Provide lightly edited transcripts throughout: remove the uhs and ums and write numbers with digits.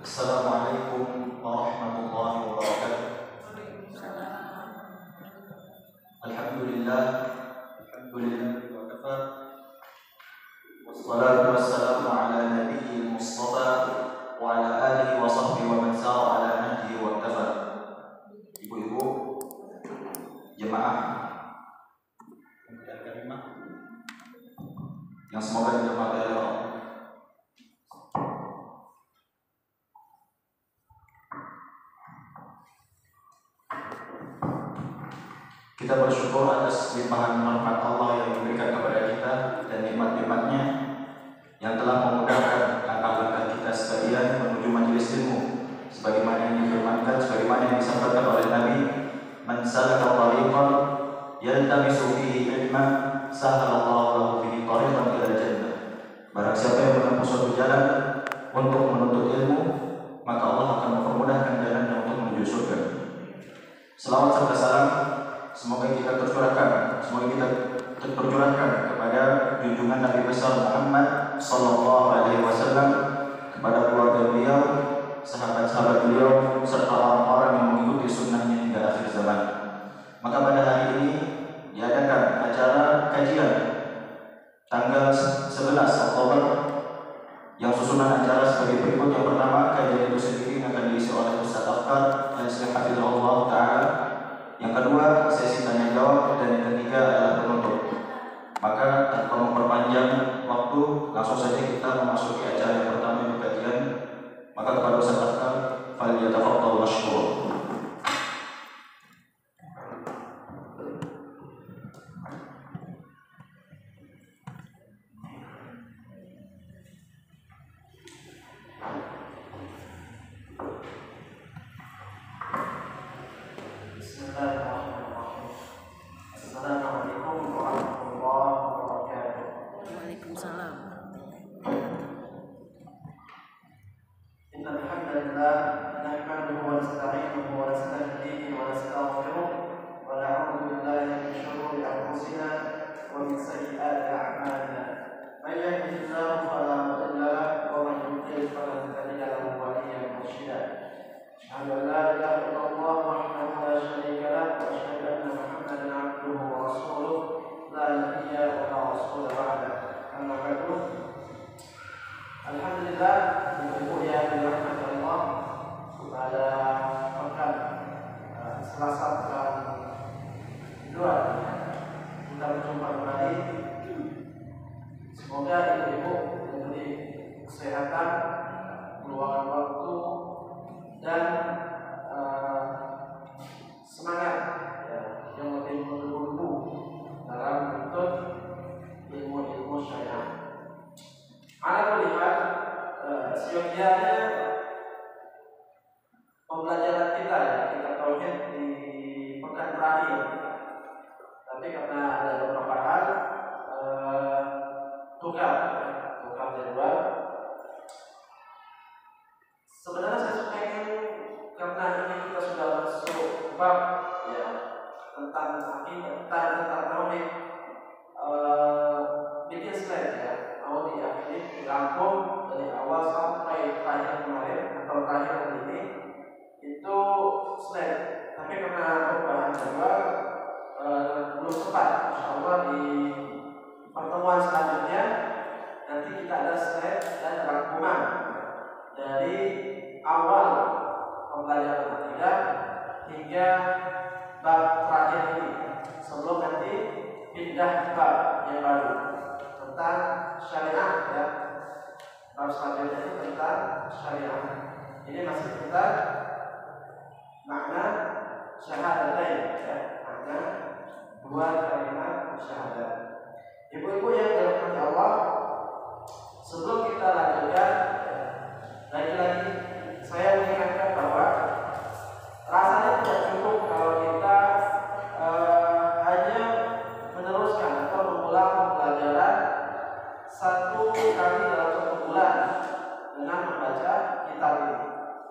Assalamualaikum warahmatullahi wabarakatuh. Alhamdulillah wa kafa. Wassalatu wassalamu ala nabiyyil mustafa wa ala alihi wa sahbihi wa man sara ala nahjihi wa kafa. Ibu-ibu, jemaah dan karimah yang semoga dirahmati oleh Allah. Kita bersyukur atas limpahan rahmat Allah yang diberikan kepada kita dan nikmat-nikmatnya yang telah memudahkan langkah-langkah kita sekalian menuju majelis ilmu, sebagaimana yang difirmankan, sebagaimana yang disampaikan oleh Nabi, "Man salaka tariqan yaltamisu fihi ilman, sahalallahu lahu bihi tariqan ilal jannah." Barang siapa yang menempuh suatu jalan untuk menuntut ilmu, maka Allah akan mempermudahkan jalannya untuk menuju surga. Selawat serta salam semoga kita tercurahkan kepada junjungan Nabi besar Muhammad sallallahu alaihi wasallam, kepada keluarga beliau, sahabat-sahabat beliau, serta orang-orang yang mengikuti sunnahnya hingga akhir zaman. Maka pada hari ini diadakan acara kajian tanggal 11 Oktober yang susunan acara sebagai berikut. Yang pertama, kajian itu sendiri akan diisi oleh Ustaz Afkar Hafizahullah Ta'ala. Yang kedua, sesi tanya jawab, dan yang ketiga adalah penutup. Maka tanpa memperpanjang waktu, langsung saja kita memasuki acara yang pertama di kajian. Maka kepada Ustaz Afkar, falyatafaddal mashkur. Alhamdulillah, ibu-ibu yang dirahmati Allah, pada pekan Selasa pekan kedua kita berjumpa kembali. Semoga ibu-ibu diberi kesehatan, meluangkan waktu dan semangat ya, yang lebih menggebu-gebu dalam menuntut ilmu-ilmu syariah. Ana melihat siogianya pembelajaran kita ya, kita tauhid di pekan terakhir. Tapi karena ada beberapa hal tukar jadwal. Sebenarnya saya pengen, karena ini kita sudah masuk bab ya tentang akidah, tentang tauhid, bikin slide ya, mau diakhiri dirangkum dari awal sampai terakhir kemarin atau terakhir hari ini itu slide. Tapi karena perubahan jadwal belum sempat. Insyaallah di pertemuan selanjutnya nanti kita ada slide dan rangkuman dari awal pembelajaran akidah hingga bab terakhir ini, sebelum nanti pindah bab yang baru tentang syariah ya. Bab selanjutnya itu tentang syariah. Ini masih tentang makna syahadatain ya, makna dua kalimat syahadat. Ibu-ibu yang dirahmati Allah, sebelum kita lanjutkan, lagi-lagi saya mengingatkan bahwa rasanya tidak cukup kalau kita hanya meneruskan atau mengulang pembelajaran satu kali dalam satu bulan dengan membaca kitab ini.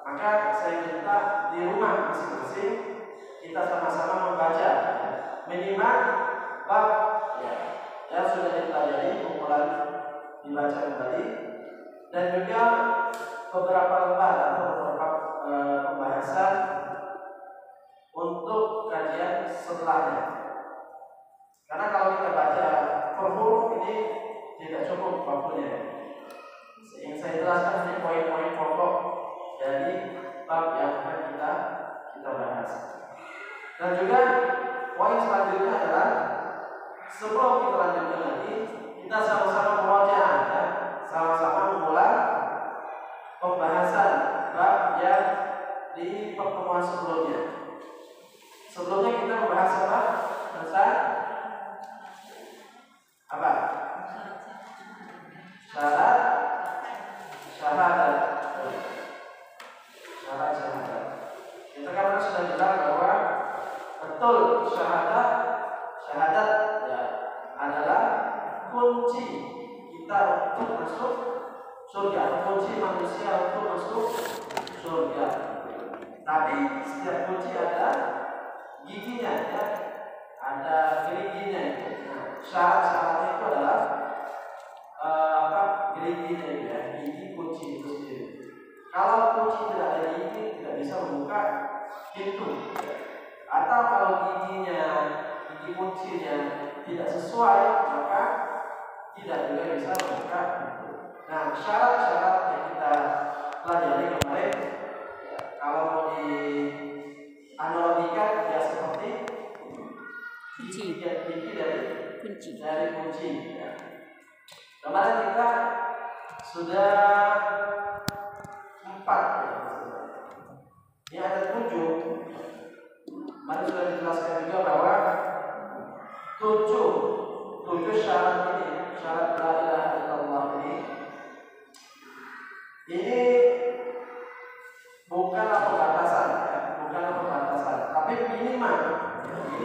Maka saya minta di rumah masing-masing kita sama-sama membaca minimal bab ya, yang sudah dipelajari, kumpulan dibaca kembali, dan juga beberapa lembar atau beberapa pembahasan untuk kajian setelahnya. Karena kalau kita baca per huruf ini tidak cukup waktunya. Yang saya jelaskan ini poin-poin pokok dari bab yang akan kita bahas. Dan juga poin selanjutnya adalah sebelum kita lanjutkan lagi, kita sama-sama murojaah ya, sama-sama mengulang pembahasan bab yang di pertemuan sebelumnya. Sebelumnya kita membahas apa? Tentang apa? Syarat syahadat. Syarat syahadat. Kita kan sudah bilang bahwa betul syahadat ya adalah kunci kita untuk masuk surga, kunci manusia untuk masuk surga. Tapi setiap kunci ada giginya ya, ada geriginya itu. Nah, syarat-syaratnya itu adalah geriginya ya, gigi kunci itu sendiri. Kalau kunci tidak ada gigi, tidak bisa membuka pintu. Atau kalau gigi kuncinya tidak sesuai, maka tidak juga bisa membuka pintu. Nah, syarat-syarat yang kita pelajari kemarin, ya, kalau mau dianalogikan ya seperti gigi dari kunci. Ya. Kemarin kita sudah 4 ya. Ini ada 7. Mari sudah dijelaskan juga bahwa 7 syarat ini, syarat la ilaha illallah ini bukanlah pembatasan ya, tapi minimal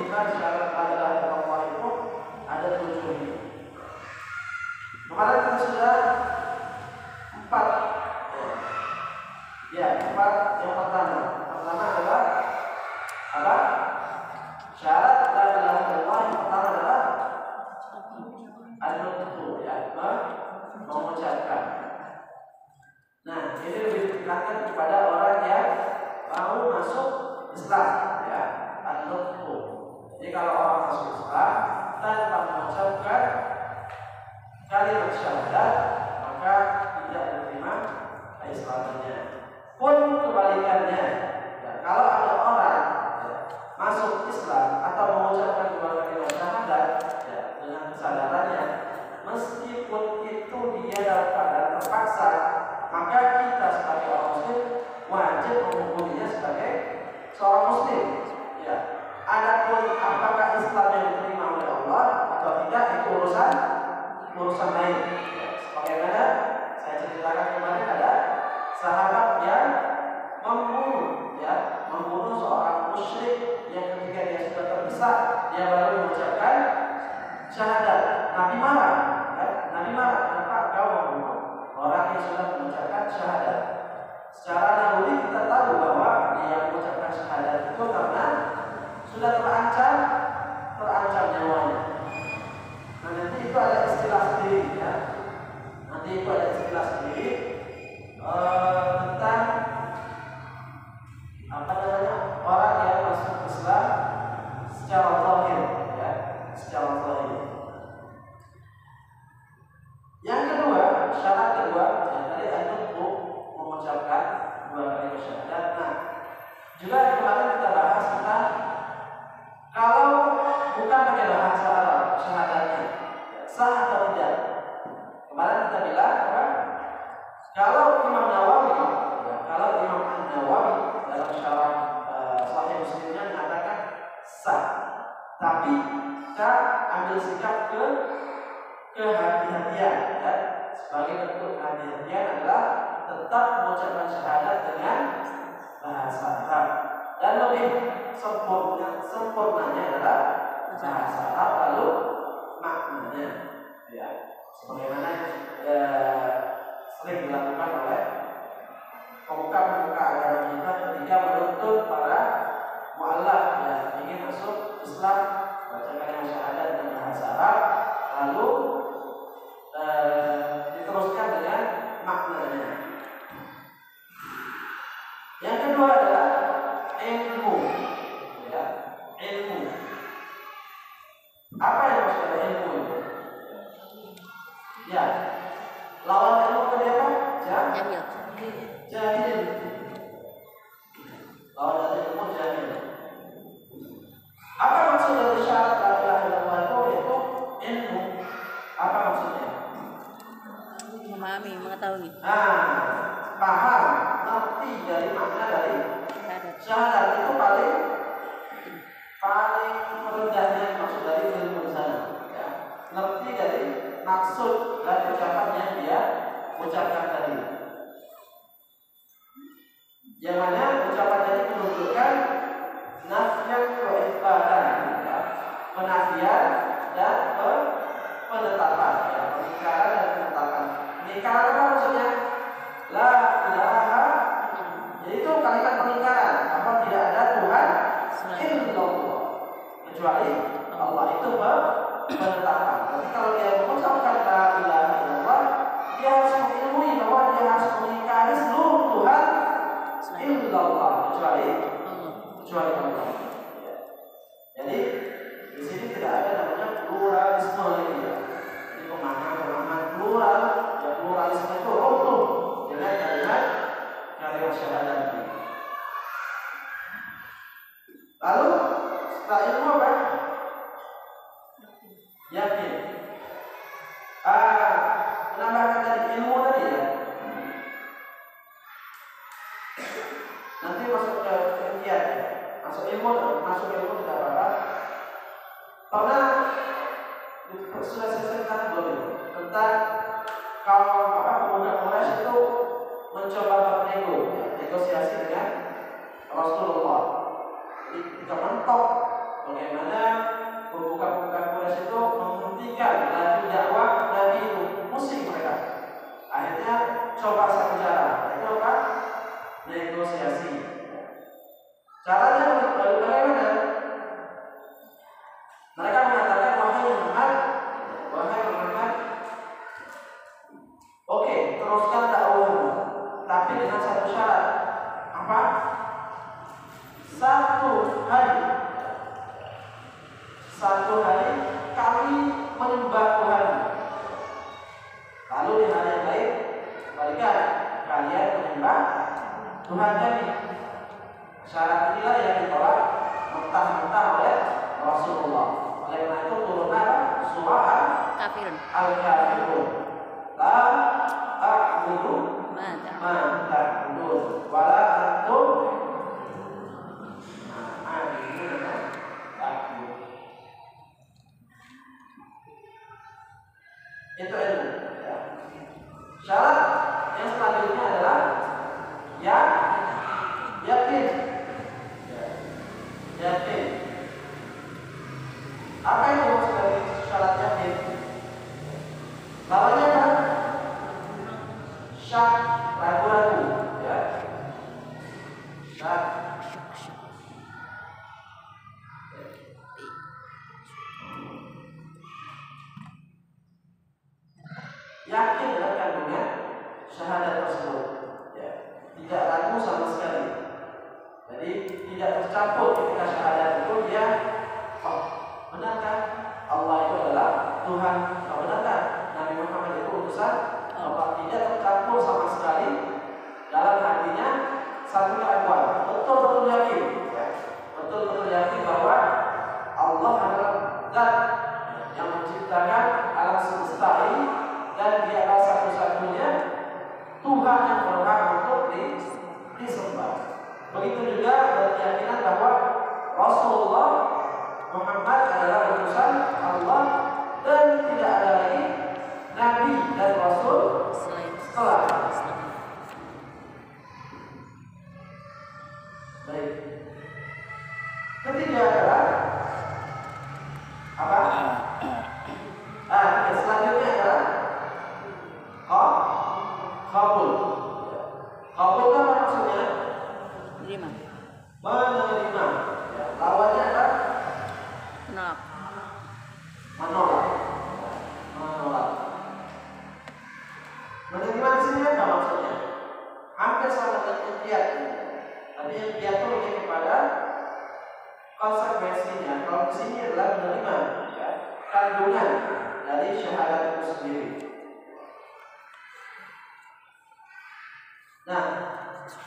syarat la ilaha illallah itu ada 7 ini. Kemarin kita sudah 4 ya, 4 yang pertama adalah apa? Syarat la ilaha illallah yang pertama adalah an-nutq ya, mengucapkan. Nah, ini lebih ditekankan kepada orang yang mau masuk Islam ya, an-nutq. Jadi kalau orang masuk Islam tanpa mengucapkan kalimat syahadat, maka tidak muslim. Ya. Adapun apakah Islam yang diterima oleh Allah atau tidak itu urusan lain. Ya. Sebagaimana saya ceritakan kemarin ada sahabat yang membunuh seorang musyrik yang ketika dia sudah terdesak dia baru mengucapkan syahadat. Nabi marah, kenapa kau membunuh orang yang sudah mengucapkan syahadat? Secara naluri kita tahu bahwa dia mengucapkan syahadat itu karena sudah terancam nyawanya. Nah, nanti itu ada istilah sendiri ya. Tentang orang yang masuk Islam secara zahir ya, secara zahir. Yang kedua, syarat kedua ya, tadi untuk mengucapkan 2 kali syahadat. Nah, juga kemarin kita bahas tentang kalau bukan pakai bahasa Arab syahadatnya sah atau tidak. Kemarin kita bilang apa? Kalau Imam Nawawi dalam syarah Sahih Muslimnya mengatakan sah, tapi kita ambil sikap kehati-hatian ya. Sebagai bentuk kehati-hatian adalah tetap mengucapkan syahadat dengan bahasa Arab, dan lebih sempurnanya adalah bahasa Arab lalu maknanya ya, sebagaimana sering dilakukan oleh pemuka-pemuka agama kita ketika menuntut para mu'allaf yang ingin masuk Islam baca kalimat syahadat dengan bahasa Arab lalu diteruskan dengan maknanya. Yang kedua adalah ilmu ya, ilmu. Apa yang maksudnya ilmu itu? Ya, lawan ilmu tadi apa? Jahil. Lawan dari ilmu jahil. Apa maksud dari syarat la ilaha illallah itu ilmu? Apa maksudnya? Memahami, mengetahui. Paham, ngerti dari makna dari syahadat itu paling rendahnya maksud dari ilmu di sana. Ya. Ngerti dari maksud dan ucapan yang dia ucapkan tadi. Yang mana ucapan tadi menunjukkan nafyan wa itsbatan, ya. Penafian dan penetapan, ya. Pengingkaran dan penetapan. Pengingkaran apa maksudnya? La ilaha, yaitu kalimat pengingkaran apa tidak ada Tuhan illallah kecuali Allah, itu penetapan. Berarti kalau dia mengucapkan la ilaha illallah, dia harus mengilmui bahwa dia harus mengingkari seluruh Tuhan illallah kecuali Allah. Jadi di sini tidak ada namanya pluralisme lagi ya. Jadi pemahaman plural, ya pluralisme itu runtuh dengan kalimat syahadat ini. Lalu setelah ilmu apa? Yakin. Menambahkan tadi ilmu tadi ya. Nanti masuk ke keyakinan. Masuk ilmu tidak apa-apa. Pernah sudah saya ceritakan belum tentang kalau pemuda Quraisy itu mencoba bernego, ya, negosiasi dengan Rasulullah. Ketika mentok bagaimana pemuka-pemuka Quraisy itu menghentikan laju dakwah Nabi itu, musik mereka. Akhirnya coba satu cara, itu apa? Negosiasi. Caranya bagaimana? Mereka mengatakan wahai Muhammad, oke, teruskan dakwahmu, tapi dengan satu syarat. Apa? Satu hari kami menyembah Tuhan. Lalu di hari yang lain kebalikan, kalian menyembah Tuhan kami. Syarat inilah yang ditolak mentah-mentah oleh Rasulullah. Oleh karena itu turunlah surah Al-Kafirun. La a'budu ma ta'budun wa la antum. kandungan syahadat tersebut. Ya, tidak ragu sama sekali. Jadi tidak tercampur ketika syahadat itu dia, oh benarkah Allah itu adalah Tuhan? Oh benarkah Nabi Muhammad itu utusan? Oh, tidak tercampur sama sekali dalam hatinya satu keraguan. Betul-betul yakin, ya. Betul-betul yakin bahwa Allah adalah Zat yang menciptakan alam semesta ini dan Dia adalah satu-satunya Tuhan yang berhak untuk disembah. Begitu juga berkeyakinan bahwa Rasulullah Muhammad adalah utusan Allah dan tidak ada lagi Nabi dan Rasul setelah. Baik. Ketiga adalah apa? Selanjutnya adalah qabul. Qabul itu apa maksudnya? Menerima. Ya, lawannya apa? Menolak. Menerima di sini apa maksudnya? Hampir sama dengan ikhtiar. Tapi ikhtiar itu lebih kepada konsekuensinya. Kalau di sini adalah menerima, ya, kandungan dari syahadat itu sendiri. Nah,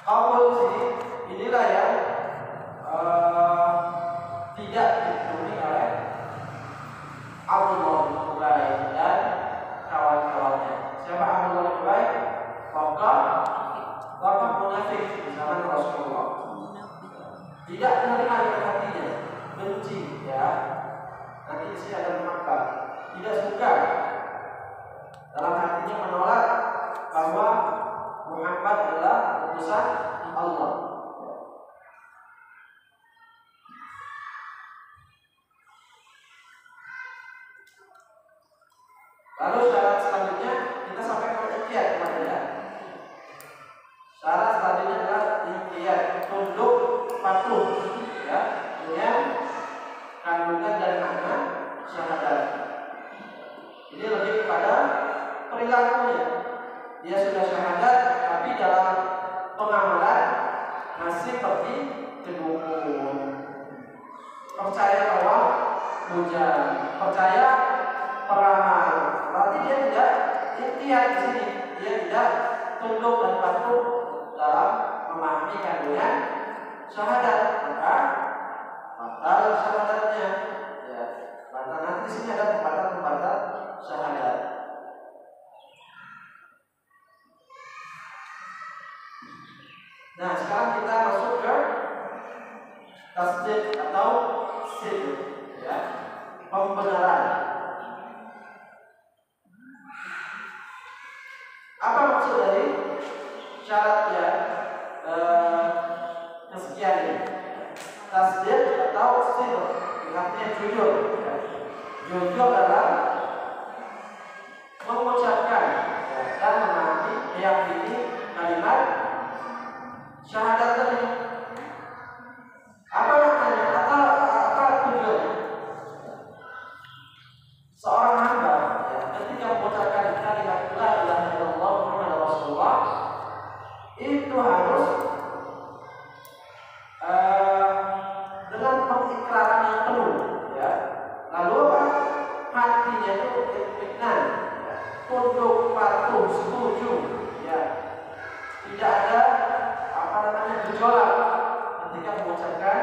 qabul sini inilah yang tidak dipenuhi oleh Abdullah bin Ubay dan kawan-kawannya. Siapa Abdullah bin Ubay? Tokoh munafik di zaman Rasulullah. Tidak menerima dengan hatinya, benci, ya. Nanti di sini ada mengapa? Tidak suka, dalam hatinya menolak bahwa Muhammad adalah utusan Allah. Lalu syarat selanjutnya kita sampai ke ikhtiar kemarin, ya. Syarat selanjutnya adalah ikhtiar, tunduk patuh, ya, dengan kandungan dan makna syahadat. Ini lebih kepada perilakunya. Dia sudah syahadat, tapi dalam pengamalan masih pergi ke dukun. Percaya bahwa hujan, percaya peramal. Berarti dia tidak ikhtiar di sini. Dia tidak tunduk dan patuh dalam memahami kandungan syahadat. Maka batal syahadatnya. Ya, batal. Nanti di sini ada pembatal syahadat. Nah, sekarang kita masuk ke tasdid atau sidq, ya, pembenaran. Apa maksud dari syaratnya kesekian ini? Tasdid atau sidq, artinya jujur, ya. Jujur dalam mengucapkan, ya, dan memahami, meyakini kalimat syahadat tadi. Apa maknanya? Apa tujuannya? Seorang hamba, ya, ketika mengucapkan kalimat la ilaha illallah Muhammadur Rasulullah itu harus dengan pengikraran yang penuh, ya. Lalu apa? Hatinya itu itminan, ya, tunduk patuh, setuju, ya. Tidak ada gejolak ketika mengucapkan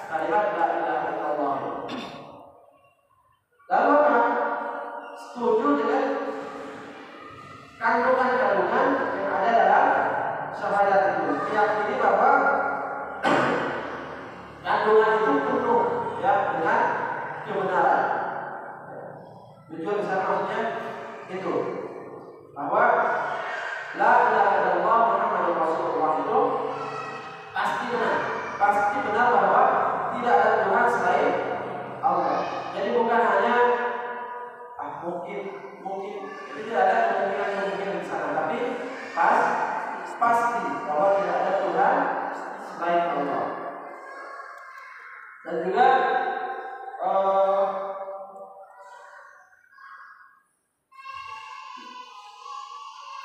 kalimat la ilaha illallah. Lalu apa? Setuju dengan kandungan-kandungan yang ada dalam syahadat itu. Meyakini bahwa kandungan itu penuh, ya, dengan kebenaran. Tujuan besar maksudnya itu bahwa la ilaha illallah Muhammadur Rasulullah itu pasti benar bahwa tidak ada Tuhan selain Allah. Jadi bukan hanya mungkin jadi tidak ada kemungkinan di sana, tapi pasti bahwa tidak ada Tuhan selain Allah. Dan juga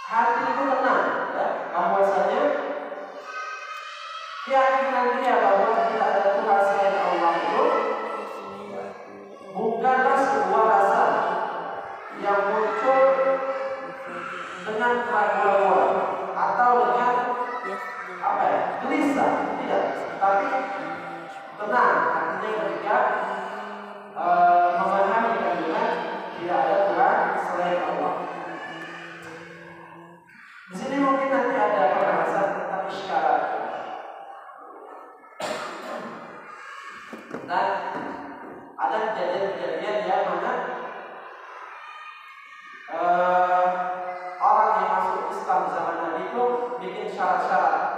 hati itu tenang, ya, bahwasanya keyakinan dia bahwa tidak ada Tuhan selain Allah itu bukanlah sebuah rasa yang muncul dengan keraguan atau dengan gelisah, tidak, tapi tenang. Artinya ketika memahami kandungan tidak ada Tuhan selain Allah. Di sini mungkin nanti ada pembahasan tentang isyarat. Dan ada kejadian-kejadian yang mana orang yang masuk Islam zaman Nabi itu bikin syarat-syarat.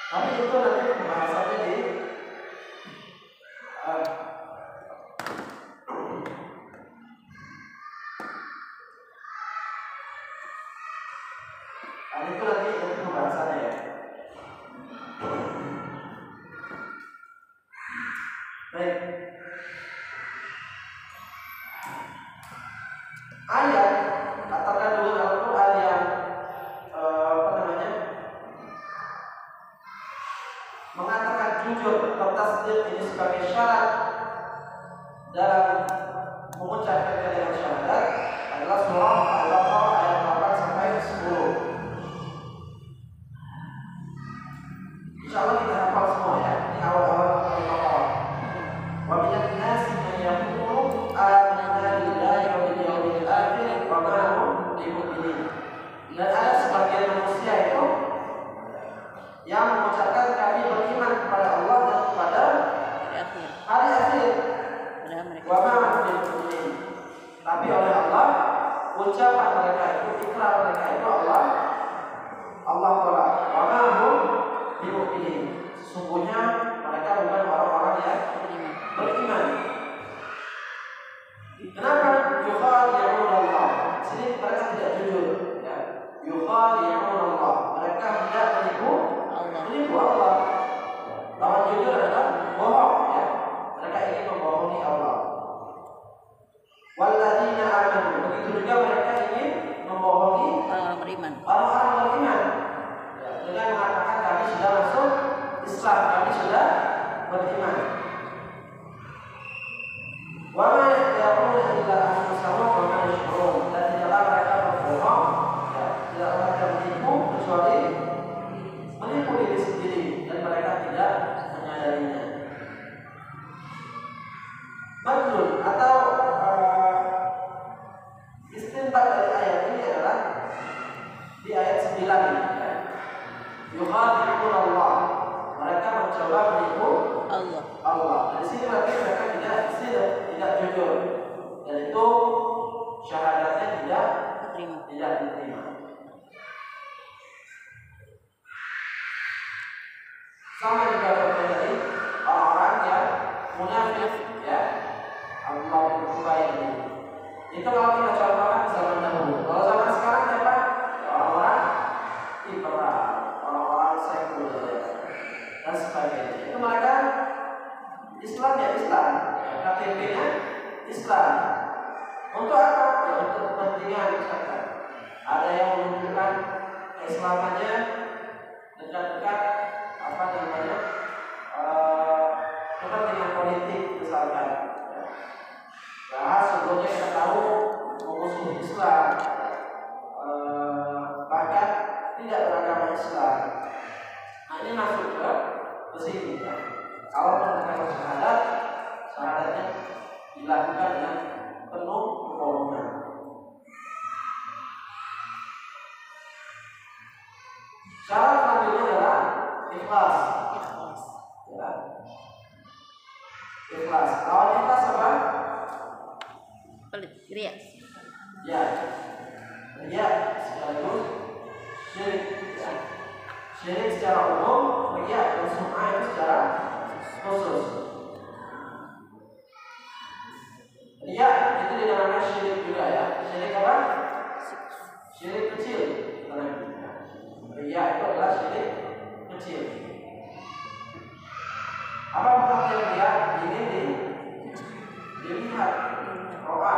Tapi itu nanti pembahasannya di itu nanti pembahasannya ya. Baik. Ayat katakan dulu Al-Quran yang mengatakan jujur atau tasdiq ini sebagai syarat dalam mengucapkan kalimat syahadat adalah surah Al-Baqarah ayat 8 sampai 10. Insyaallah kita hafal semua ya di awal-awal Al-Baqarah. Wa minan nasi man yaqulu amanna billahi wa bil yawmil akhir wa ma hum bimu'minin. Dan ada sebagian manusia itu yang mengucapkan kami beriman kepada Allah dan kepada hari akhir. Wa ma hum bimu'minin. Tapi oleh Allah ucapan mereka itu, ikrar mereka itu Allah tolak. Wa ma hum bimu'minin. Sesungguhnya mereka bukan orang-orang yang beriman. Kenapa? Yukhadi'un Allah. Sini mereka tidak jujur. Ya. Yukhadi'un Allah. Mereka tidak menipu Allah. Lawan jujur adalah bohong. Ya. Mereka ingin membohongi Allah. Walladzina amanu. Begitu juga mereka ingin membohongi orang-orang beriman. Ya. Dengan mengatakan kami sudah masuk Islam, kami sudah beriman. Wa ma yaquluna illa anfusahum wa ma yash'urun. Dan tidaklah mereka berbohong, ya, tidaklah mereka menipu kecuali menipu diri sendiri dan mereka tidak menyadarinya. Maklum atau istinbat dari ayat ini adalah di ayat 9 ini. Ya. Yukhadi'un Allah. Mereka mencoba menipu Allah. Dari sini berarti mereka tidak jujur. Dan itu syahadatnya tidak diterima. Sama juga contohnya dari orang-orang yang munafik, ya. Allah Ubay ini. Itu kalau kita contohkan di zaman dahulu. Kalau zaman sekarang siapa? Orang-orang liberal, orang-orang sekuler dan sebagainya. Itu mereka Islam ya Islam, KTP-nya Islam. Untuk apa? Ya untuk kepentingan misalkan. Ada yang menunjukkan keislamannya dekat-dekat kepentingan politik misalkan. Ya sebelumnya kita tahu memusuhi Islam, bahkan tidak beragama Islam. Nah ini masuk ke sini. Ya. Kalau mendengar syahadatnya dilakukan dengan penuh kebohongan. Syarat selanjutnya adalah ikhlas. Ya. Ikhlas. Lawan ikhlas apa? Riya. Ya. Riya sekaligus syirik. Ya. Syirik secara umum, riya dan sum'ah itu secara khusus. Riya itu dinamakan syirik juga ya. Syirik apa? Syirik kecil. Riya itu adalah syirik kecil. Apa pengertian riya? Ini dilihat. Roa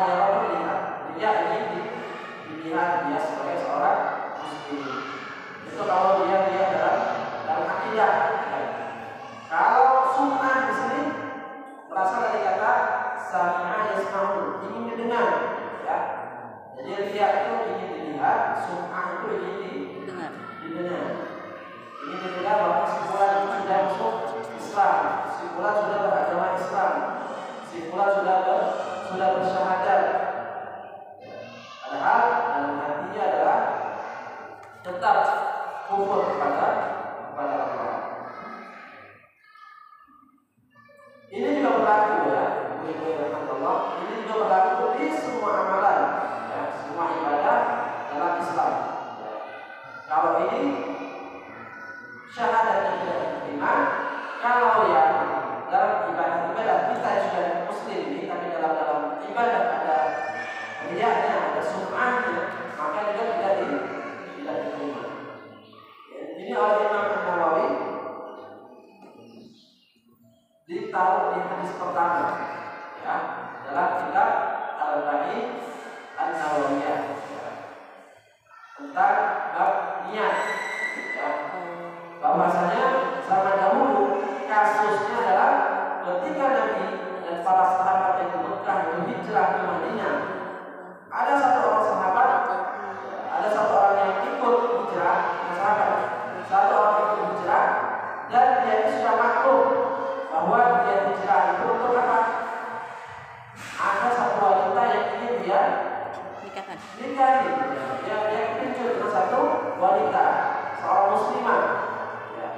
ya roa dilihat. Dia ini dilihat dia sebagai seorang muslim. Itu kalau dia dalam akidah. Kalau sum'ah di sini berasal dari kata sami'a yasma'u, ingin didengar, ya. Jadi riya itu ingin dilihat, sum'ah itu ingin didengar. Ingin didengar bahwa si fulan itu sudah masuk Islam, si fulan sudah beragama Islam, si fulan sudah bersyahadat. Padahal dalam hatinya adalah tetap kufur kepada Allah. Ini juga berlaku ya, Allah. Ini juga berlaku di semua amalan, ya, semua ibadah dalam Islam. Ya. Kalau ini syahadatnya tidak diterima, kalau yang dalam ibadah kita yang sudah muslim ini, tapi dalam ibadah ada riyanya, ada sum'ahnya, maka juga tidak diterima. Ya, ini oleh Imam Nawawi ditaruh di hadis pertama, ya, dalam kitab Al-Bani An-Nawawiyah, ya, tentang bab niat, ya, bahwasanya zaman dahulu kasusnya adalah ketika Nabi dan para sahabat yang di Mekah itu hijrah ke Madinah, ada satu orang yang ikut hijrah, satu orang yang ikut hijrah, dan dia itu sudah maklum bahwa dia hijrah itu untuk apa? Ada satu wanita yang ingin dia nikahi. Dia kepincut dengan satu wanita, seorang muslimah. Ya.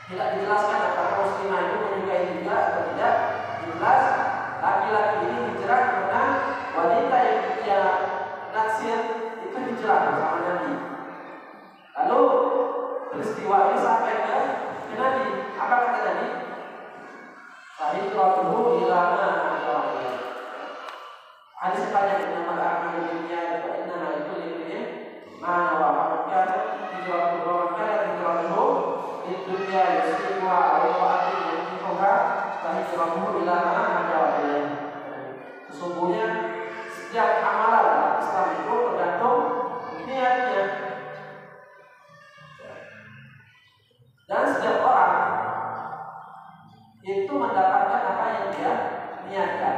Tidak dijelaskan apakah muslimah itu menyukai juga atau tidak. Jelas laki-laki ini hijrah karena wanita yang dia naksir itu hijrah bersama Nabi. Lalu peristiwa ini sampai ke Nabi. Apa kata Nabi? Hijratuhu ila ma hajara ilaih. Hadis sepanjang nama al-amal dunia wa inna likulli imrin ma nawa. Maka hijratuhu lid dunya yusibuha aw ya'ti yusibuha fa hijratuhu ila ma hajara ilaih. Sesungguhnya setiap amalan Islam itu tergantung niatnya. Dan setiap orang itu mendapatkan apa yang dia niatkan.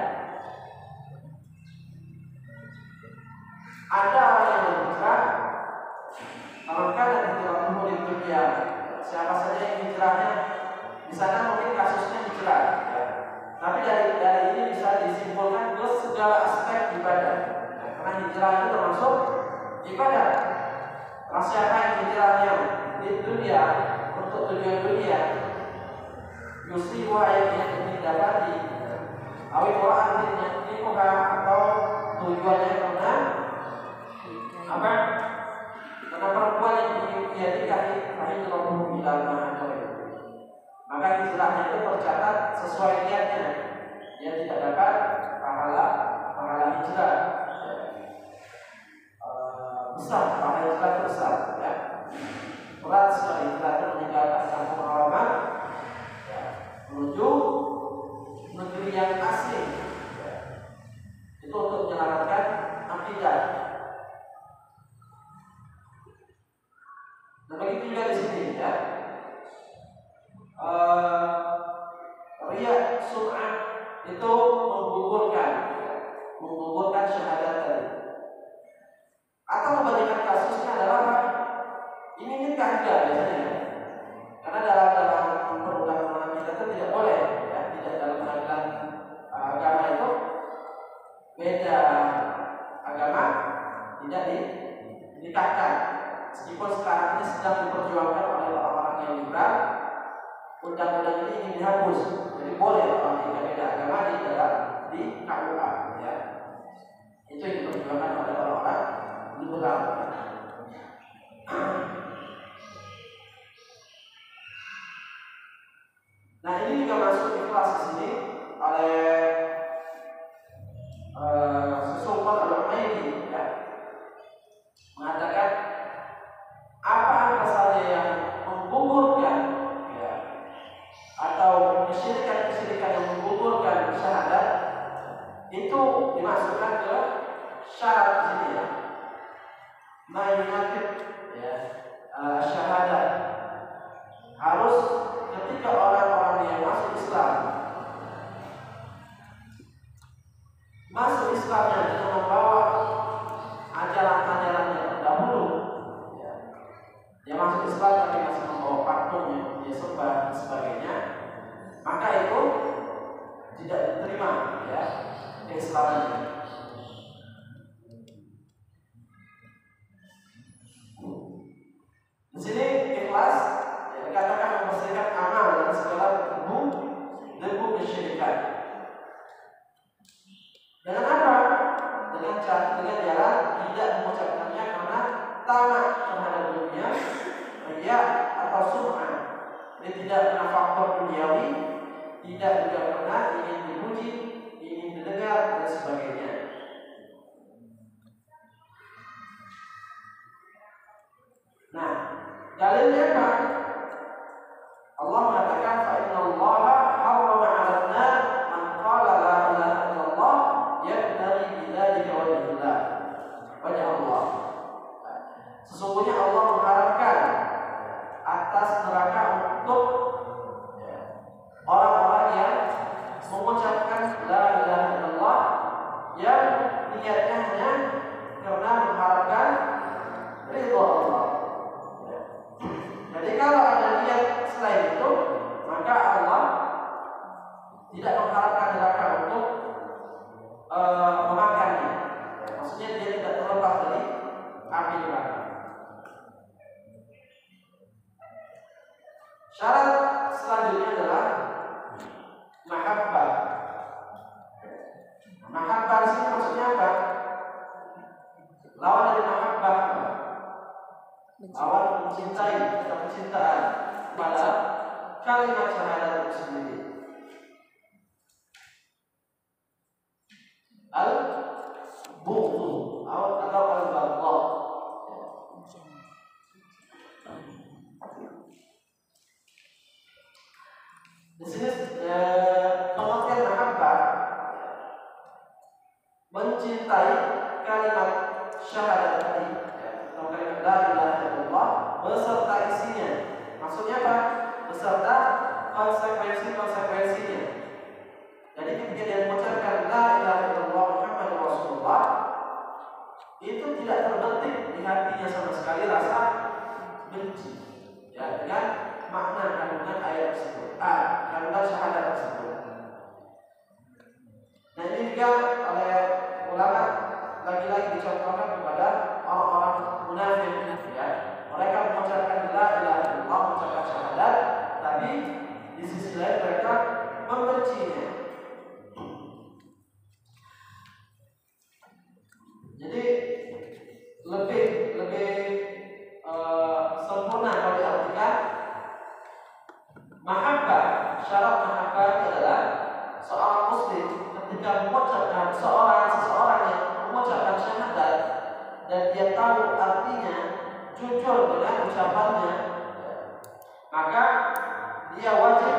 Ada orang yang berhijrah, maka dari hijrahmu di dunia. Siapa saja yang hijrahnya di sana mungkin kasusnya hijrah, ya. Tapi dari ini bisa disimpulkan ke segala aspek ibadah, ya, karena hijrah itu termasuk ibadah. Karena siapa yang hijrahnya di dunia untuk tujuan dunia, yusibu ayatnya didapati awil wa'adnya dimuka atau tujuannya karena apa? Karena perempuan yang dia nikahi hijratuhu ila ma hajara. Maka hijrahnya itu tercatat sesuai niatnya. Dia tidak dapat pahala hijrah. Besar, pahala hijrah besar, ya. Berat sekali hijrah itu meninggalkan kampung halaman menuju negeri yang asing, ya. Itu untuk menyelamatkan akidah. Nah, begitu juga di sini, ya. Riya sum'ah itu menggugurkan syahadat tadi. Atau kebanyakan kasusnya adalah ini nikah juga biasanya. Karena dalam perundang-undangan kita itu tidak boleh, ya, tidak dalam pengadilan agama itu beda agama tidak dinikahkan. Meskipun sekarang ini sedang diperjuangkan oleh orang-orang yang liberal, undang-undang ini ingin dihapus. Jadi boleh orang nikah beda agama di KUA, ya. Itu yang diperjuangkan oleh orang-orang liberal. Nah, ini juga masuk ikhlas di sini oleh Sesultan Al-Umayyadi, ya, mengatakan apa saja yang menggugurkan, ya, atau kesyirikan yang menggugurkan syahadat itu dimasukkan ke syarat di sini ya. Mayunakib ya syahadat harus ketika orang-orang yang masuk Islam Islamnya dengan membawa ajaran-ajaran yang terdahulu ya. Dia masuk Islam tapi masih membawa patungnya, dia sembah dan sebagainya, maka itu tidak diterima ya keislamannya. Di sini ikhlas ya, dikatakan membersihkan amal dan segala debu kesyirikan. Dengan apa? Dengan jalan tidak mengucapkannya karena tamak terhadap dunia, ria atau sum'ah. Jadi tidak kena faktor duniawi, tidak juga pernah ingin dipuji, ingin didengar dan sebagainya. Nah, dalilnya apa? Allah mengatakan fa innallaha harrama 'alan nar man qala la ilaha illallah yabtaghi bidzalika wajhullah. Wajah Allah. Sesungguhnya Allah mengharapkan atas neraka untuk orang-orang yang mengucapkan la ilaha illallah yang niatnya hanya karena mengharapkan ridha Allah. Jadi kalau ada niat selain itu, maka Allah tidak mengharapkan neraka untuk memakannya. Maksudnya dia tidak terlepas dari api neraka. Syarat selanjutnya adalah mahabbah. Mahabbah di sini maksudnya apa? Lawan dari mahabbah, lawan mencintai atau kecintaan pada kalimat syahadat itu sendiri. Al-bughdu atau al-baghdha. Di sini pengertian mahabbah mencintai kalimat syahadat tadi atau kalimat la ilaha illallah beserta isinya. Maksudnya apa? Beserta konsekuensinya. Jadi ketika dia mengucapkan la ilaha illallah Muhammadur Rasulullah, itu tidak terbetik di hatinya sama sekali rasa benci ya dengan makna kandungan ayat tersebut, kandungan syahadat tersebut. Nah ini juga oleh ulama lagi-lagi dicontohkan kepada orang-orang munafik ya. Mereka mengucapkan la ilaha illallah, mengucapkan syahadat, tapi di sisi lain mereka membencinya. Jadi lebih sempurna kalau diartikan mahabbah. Syarat mahabbah adalah seorang muslim ketika mengucapkan seseorang yang mengucapkan syahadat dan dia tahu artinya, jujur dengan ucapannya, maka dia wajib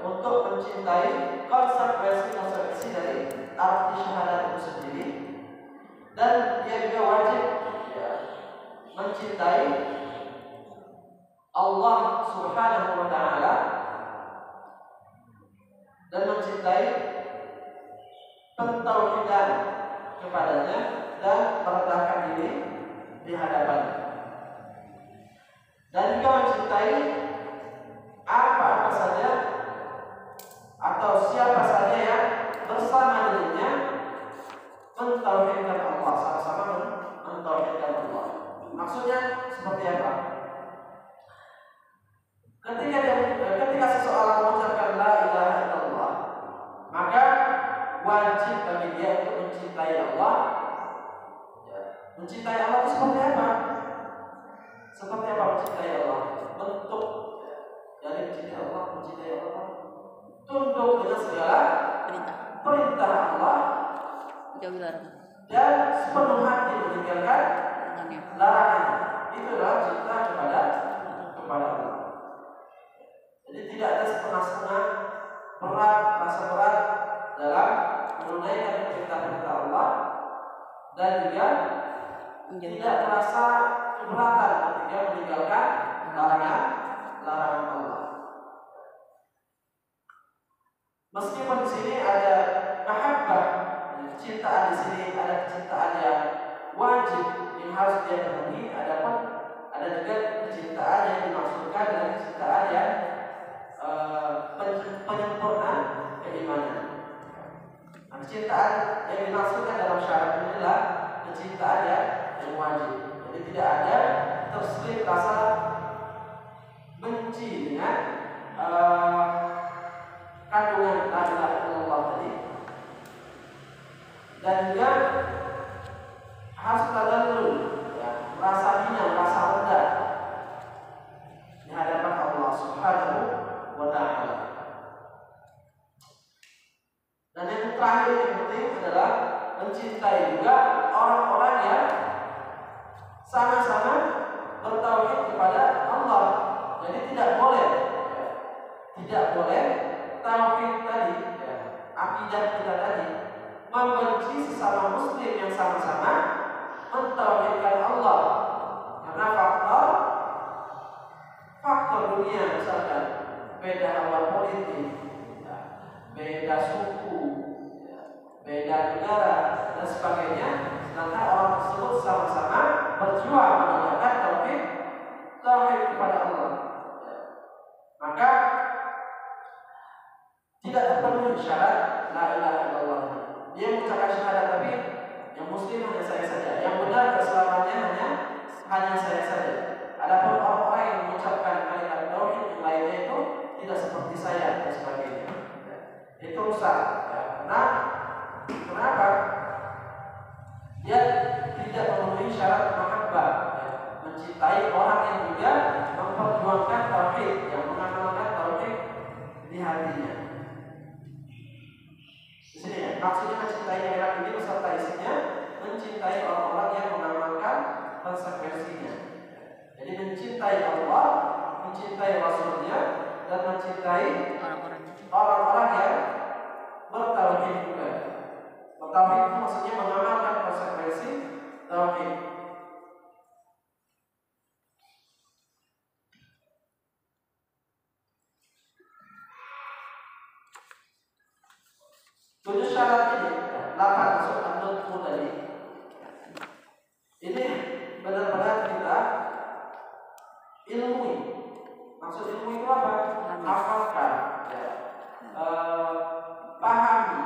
untuk mencintai konsekuensi dari arti syahadat itu sendiri, dan dia juga wajib mencintai Allah Subhanahu wa ta'ala dan mencintai pentauhidan kepadanya dan merendahkan diri di hadapannya, dan juga mencintai apa saja atau siapa saja yang bersama dirinya mentauhidkan Allah, sama-sama mentauhidkan Allah. Maksudnya seperti apa? Ketika seseorang mengucapkan la ilaha illallah, maka wajib bagi dia untuk mencintai Allah. Mencintai Allah itu seperti apa? Seperti apa mencintai Allah? Bentuk dari mencintai Allah, tunduk dengan segala perintah Allah dan sepenuh hati meninggalkan larangan. Itulah cinta kepada Allah. Jadi tidak ada setengah-setengah rasa berat dalam menunaikan dan juga tidak merasa keberatan ketika meninggalkan larangan Allah. Meskipun di sini ada mahabbah, kecintaan di sini ada kecintaan yang wajib yang harus dia penuhi, ada juga kecintaan yang dimaksudkan dengan kecintaan yang penyempurna keimanan. Nah, kecintaan yang dimaksudkan dalam syarat ini adalah kecintaan yang wajib. Jadi tidak ada terselip rasa benci dengan kandungan la ilaha illallah tadi, dan juga harus tadallul, ya, merasa hina, merasa rendah di hadapan Allah Subhanahu wa ta'ala. Dan yang terakhir yang penting adalah mencintai juga orang-orang yang sama-sama bertauhid kepada Allah. Jadi tidak boleh tauhid tadi, ya, akidah kita tadi, membenci sesama muslim yang sama-sama mentauhidkan Allah. Karena faktor dunia, misalkan beda hawa politik, ya, beda suku, ya, beda negara dan sebagainya, sedangkan orang tersebut sama-sama berjuang menegakkan tauhid kepada Allah, ya, maka tidak terpenuhi syarat la ilaha illallah. Dia mengucapkan syahadat tapi yang muslim hanya saya saja, yang benar keselamatannya hanya saya saja. Adapun orang-orang yang mengucapkan kalimat tauhid yang lainnya itu tidak seperti saya dan sebagainya, itu rusak, ya. Kenapa? Dia tidak memenuhi syarat mahabbah, ya, mencintai orang yang juga memperjuangkan tauhid, yang mengamalkan tauhid di hatinya. Di sini, ya, maksudnya mencintai ayat ini beserta isinya, mencintai orang-orang yang mengamalkan konsekuensinya. Jadi mencintai Allah, mencintai Rasulnya, dan mencintai orang-orang yang bertauhid juga. Bertauhid itu maksudnya mengamalkan konsekuensi tauhid. Tujuh syarat ini, 8 masuk an-nutqu tadi. Ini benar-benar kita ilmui. Maksud ilmu itu apa? Hafalkan, ya. Pahami.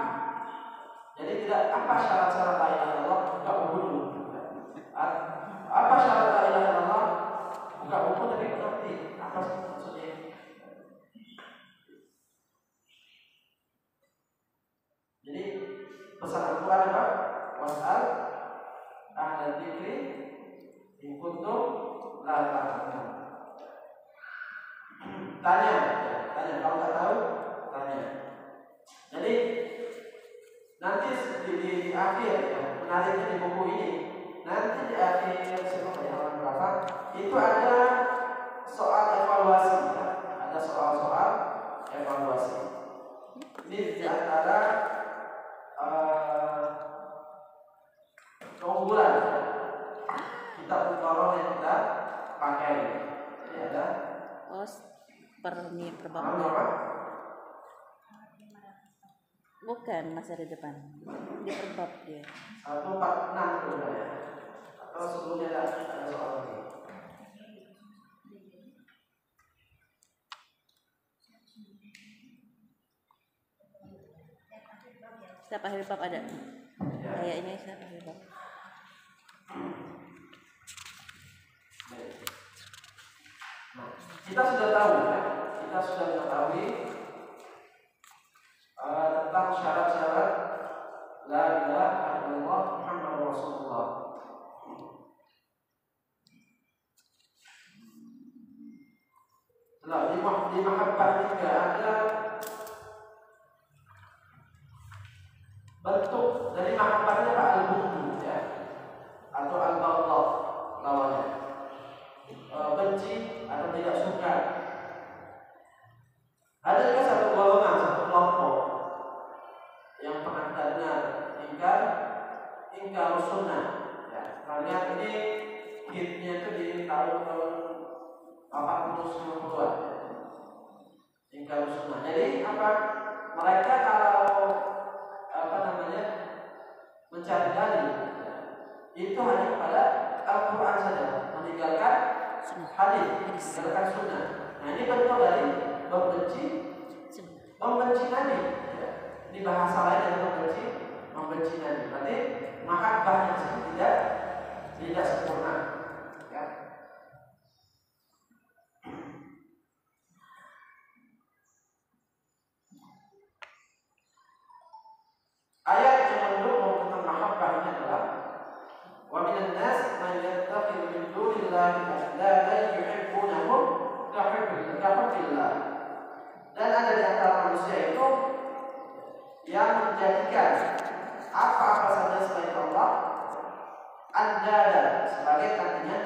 Jadi tidak apa syarat-syarat la ilaha illallah, buka buku dulu. Apa syarat la ilaha illallah? Buka buku tapi mengerti apa maksudnya. Jadi pesan Al-Quran apa? Was'al ahla dzikri in kuntum la ta'lamun. Tanya, kalau nggak tahu, tanya. Jadi nanti di akhir, ya, menariknya di buku ini, nanti di akhir halaman berapa, itu ada soal evaluasi, ya. Ada soal-soal evaluasi. Ini di antara keunggulan kitab Al-Quran yang kita pakai. Jadi ada per babnya. Bukan, masih ada depan. Di per bab dia. 146 itu ya. Atau sebelumnya ada soal ini. Setiap akhir bab ada. Ya. Kayaknya setiap akhir bab. Nah, kita sudah tahu, ya. Kita sudah mengetahui tentang syarat-syarat la ilaha illallah Muhammadur Rasulullah. Nah, di mahabbah juga ada bentuk dari mahabbahnya apa? Al-bughd, ya, atau al-baghdha lawannya. Benci atau tidak suka. Ada juga satu golongan, satu kelompok yang pernah kita dengar, ingkar ingkar sunnah. Ya, kalian ini hitnya itu di tahun 40-90-an. Ingkar sunnah. Jadi apa? Mereka kalau mencari dalil itu hanya kepada Al-Quran saja, meninggalkan hadis, meninggalkan sunnah. Nah ini bentuk dari membenci Nabi. Ya. Ini bahasa lain dari membenci Nabi. Berarti mahabbahnya tidak sempurna. Ya. Ayat yang mendukung tentang mahabbah ini adalah wa minan nas man yattakhidhu min dunillahi andadan yuhibbunahum kahubbillah. Dan ada di antara manusia itu yang menjadikan apa-apa saja selain Allah andadan sebagai tandingan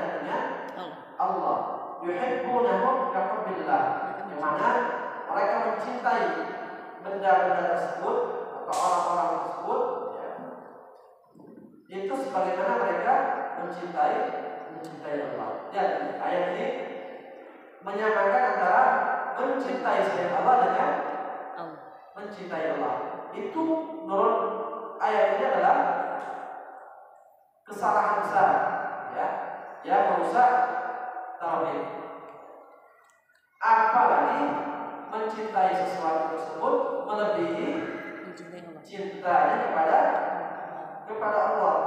Allah. Yuhibbunahum kahubbillah, yang mana mereka mencintai benda-benda tersebut atau orang-orang tersebut, ya, itu sebagaimana mereka mencintai Allah. Dan ayat ini menyamakan antara mencintai selain Allah dengan mencintai Allah. Itu menurut ayat ini adalah kesalahan besar, ya, yang merusak tauhid. Apalagi mencintai sesuatu tersebut melebihi cintanya kepada Allah.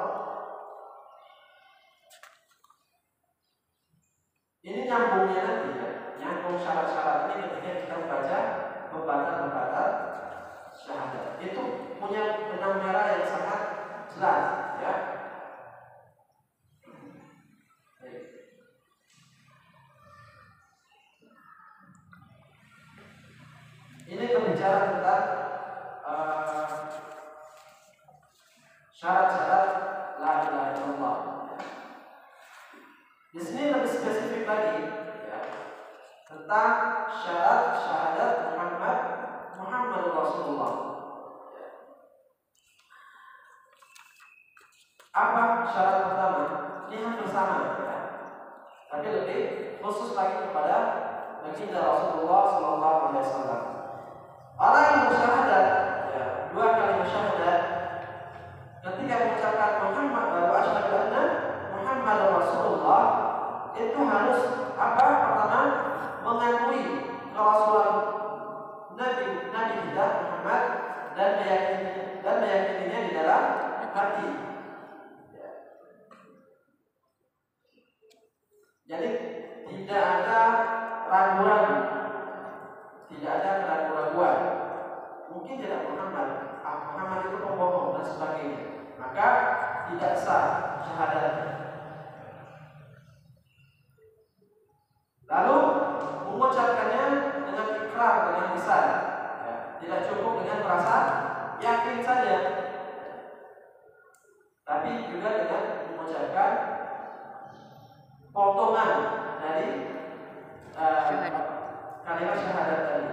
Ini nyambungnya nanti, ya, nyambung syarat-syarat ini ketika kita membaca pembatal syahadat. Itu punya benang merah yang sangat jelas, ya. Ini berbicara tentang syarat-syarat la ilaha illallah. Di sini lebih spesifik lagi, ya, tentang syarat syahadat Muhammad Rasulullah. Apa syarat pertama? Ini hampir sama, ya, tapi lebih khusus lagi kepada baginda Rasulullah SAW. Orang yang bersyahadat, ya, 2 kali bersyahadat, ketika mengucapkan Muhammad wa asyhadu anna Muhammad Rasulullah, itu harus apa? Pertama, mengakui kerasulan Nabi kita Muhammad dan meyakininya di dalam hati. Ya. Jadi tidak ada ragu-ragu, tidak ada keraguan-raguan. Mungkin tidak Muhammad itu pembohong dan sebagainya, maka tidak sah syahadatnya. Lalu mengucapkannya dengan ikrar, dengan lisan, ya, tidak cukup dengan merasa yakin saja, tapi juga dengan mengucapkan potongan dari kalimat syahadat tadi.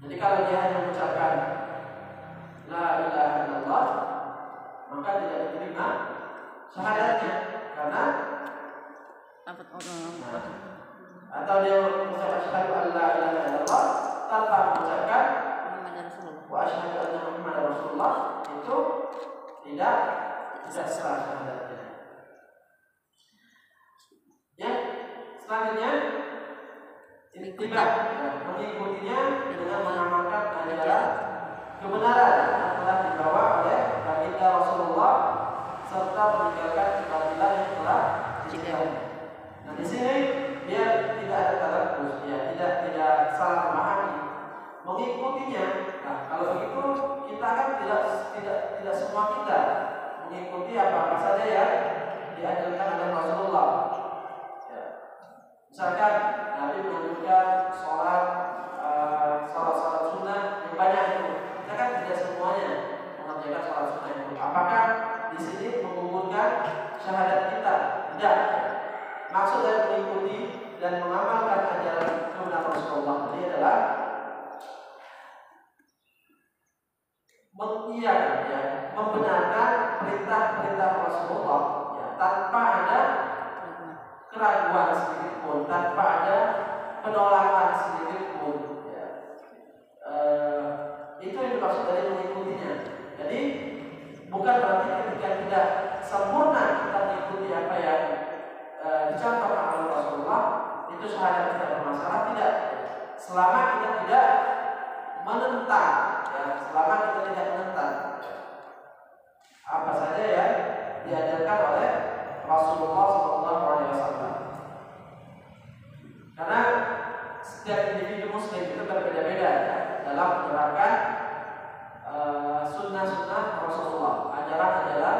Jadi kalau dia hanya mengucapkan la ilaha illallah, maka tidak diterima syahadatnya, karena atau dia mengucapkan asyhadu an la ilaha illallah tanpa mengucapkan wa asyhadu anna Muhammadar Rasulullah, itu tidak sah syahadatnya. Ya, selanjutnya ittiba, mengikutinya dengan mengamalkan ajaran kebenaran yang telah dibawa oleh baginda Rasulullah serta meninggalkan kebatilan yang telah ditinggalkan. Nah di sini biar tidak ada talabus, ya, tidak salah memahami, mengikutinya. Nah kalau begitu kita kan tidak semua kita mengikuti apa saja yang diajarkan oleh Rasulullah. Ya. Misalkan Nabi menganjurkan sholat sunnah yang banyak itu, kita kan tidak semuanya mengerjakan sholat sunnah itu. Apakah di sini menggugurkan syahadat kita? Tidak. Maksud dari mengikuti dan mengamalkan ajaran kebenaran Rasulullah ini adalah mengiyakan, ya, membenarkan perintah-perintah Rasulullah, ya, tanpa ada keraguan sedikit pun, tanpa ada penolakan sedikit pun, ya. Itu yang dimaksud dari mengikutinya. Jadi bukan berarti ketika tidak sempurna kita mengikuti apa yang dicontohkan oleh Rasulullah itu sahaja tidak bermasalah, tidak. Selama kita tidak menentang, ya, selama kita tidak menentang apa saja yang diajarkan oleh Rasulullah SAW. Karena setiap individu Muslim itu berbeda-beda, ya, dalam menerapkan sunnah-sunnah Rasulullah, ajaran-ajaran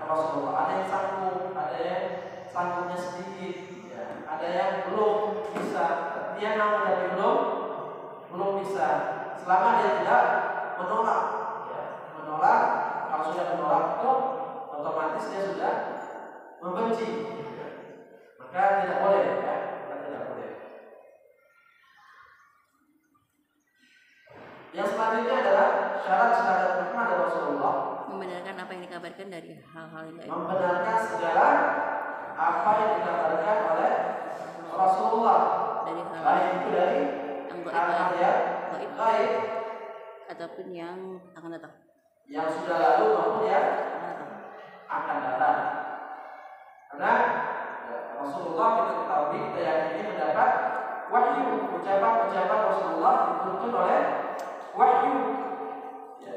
Rasulullah. Ada yang sanggup, ada yang sanggupnya sedikit, ya, ada yang belum bisa, dia mau tapi belum bisa. Selama dia tidak menolak, ya, menolak, kalau sudah menolak itu otomatis dia sudah membenci, ya. Maka tidak boleh, ya, maka tidak boleh. Yang selanjutnya adalah syarat-syarat Muhammad Rasulullah, membenarkan apa yang dikabarkan dari hal-hal yang gaib. membenarkan segala apa yang dikabarkan oleh Rasulullah, Dari hal baik itu dari hal-hal yang gaib ataupun yang akan datang. yang sudah lalu maupun yang akan datang. Karena ya, Rasulullah kita ketahui, kita yakini mendapat wahyu, ucapan-ucapan Rasulullah dituntun oleh wahyu. Ya.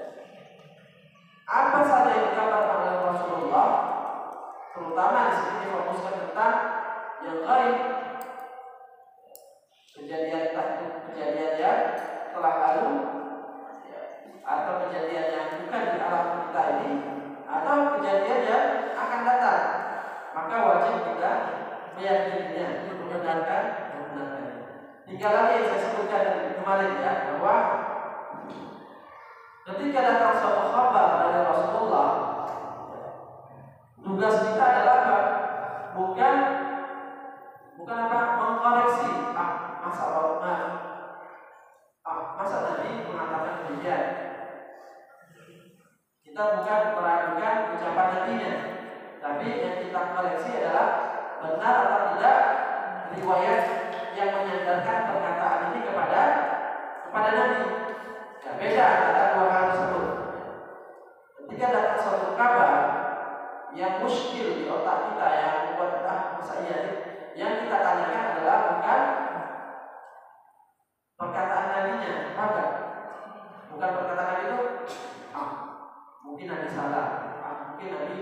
Apa saja yang dikabarkan oleh Rasulullah, terutama di sini difokuskan tentang yang gaib, kejadian yang telah lalu, ya, atau kejadian yang bukan di alam kita ini, atau kejadian yang akan datang, maka wajib kita meyakininya, membenarkan. Tiga lagi yang saya sebutkan kemarin, ya, bahwa ketika datang suatu kabar dari Rasulullah, tugas kita adalah apa? Bukan apa? Mengkoreksi masa Nabi mengatakan demikian. Kita bukan meragukan ucapan Nabi-nya, tapi yang kita koreksi adalah benar atau tidak riwayat yang menyandarkan perkataan ini kepada Nabi. Ya, beda antara dua hal tersebut. Ketika datang suatu kabar yang muskil di otak kita, yang membuat masa iya, yang kita tanyakan adalah bukan perkataan Nabi-nya, bukan perkataan Nabi itu mungkin Nabi salah, mungkin Nabi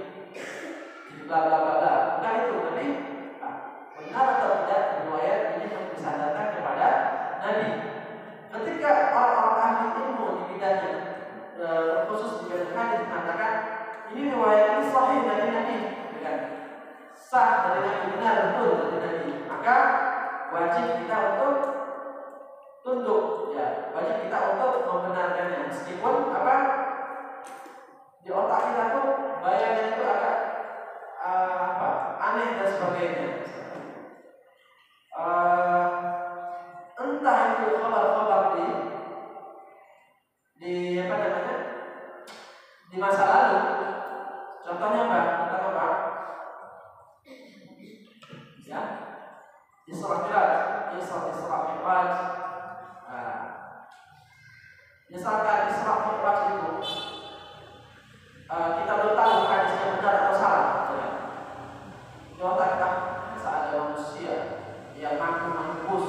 bla bla bla bla, bukan itu. Tapi benar atau tidak riwayat ini disandarkan kepada Nabi. Ketika orang-orang ahli ilmu di bidangnya, khusus di bidang hadis, mengatakan ini riwayat ini sahih dari Nabi, bukan sah dari Nabi, benar betul dari Nabi, maka wajib kita untuk tunduk, ya, wajib kita untuk membenarkannya, meskipun apa di otak kita tuh bayangan itu agak aneh dan sebagainya. Entah itu kabar-kabar di apa namanya di masa lalu. Contohnya apa? Ya, Isra Mi'raj. Misalkan Isra Mi'raj itu kita belum tahu hadisnya benar atau salah. Contoh kita ada manusia yang mampu menembus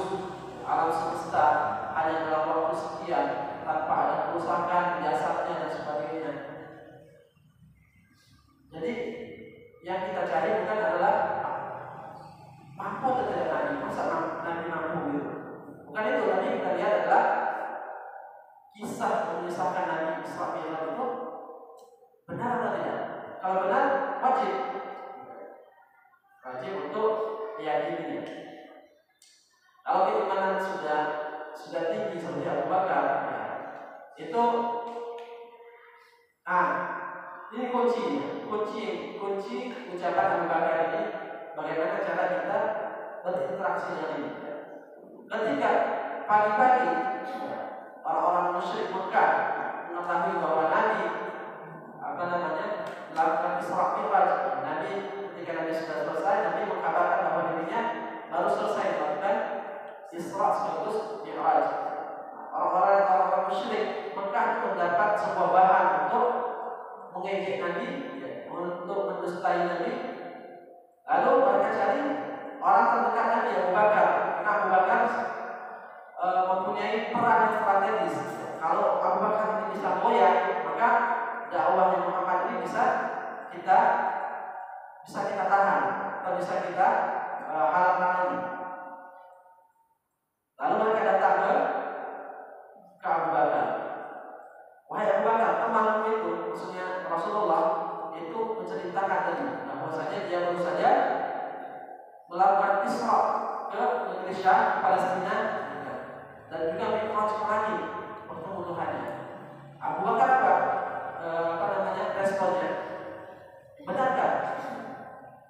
alam semesta hanya dalam waktu sekian tanpa ada kerusakan jasadnya dan sebagainya. Jadi yang kita cari bukan adalah mampu atau tidak Nabi, masa Nabi mampu gitu. Bukan itu, tapi kita lihat adalah kisah mengisahkan Nabi Isra Mi'raj itu benar atau tidak. Kalau benar, wajib untuk meyakininya. Kalau keimanan sudah tinggi seperti Abu Bakar, ya, itu ini kunci ucapan Abu Bakar ini, bagaimana cara kita berinteraksi dengan ini. Ketika pagi-pagi orang-orang musyrik Mekah mengetahui bahwa Nabi bisa kita halang-halangi. Lalu mereka datang ke Abu Bakar. Wahai Abu Bakar, temanmu itu, maksudnya Rasulullah itu menceritakan tadi bahwasanya dia baru saja melakukan Isra ke negeri Syam, Palestina, dan juga Mi'raj ke langit, bertemu Tuhannya. Abu Bakar responnya? Benarkah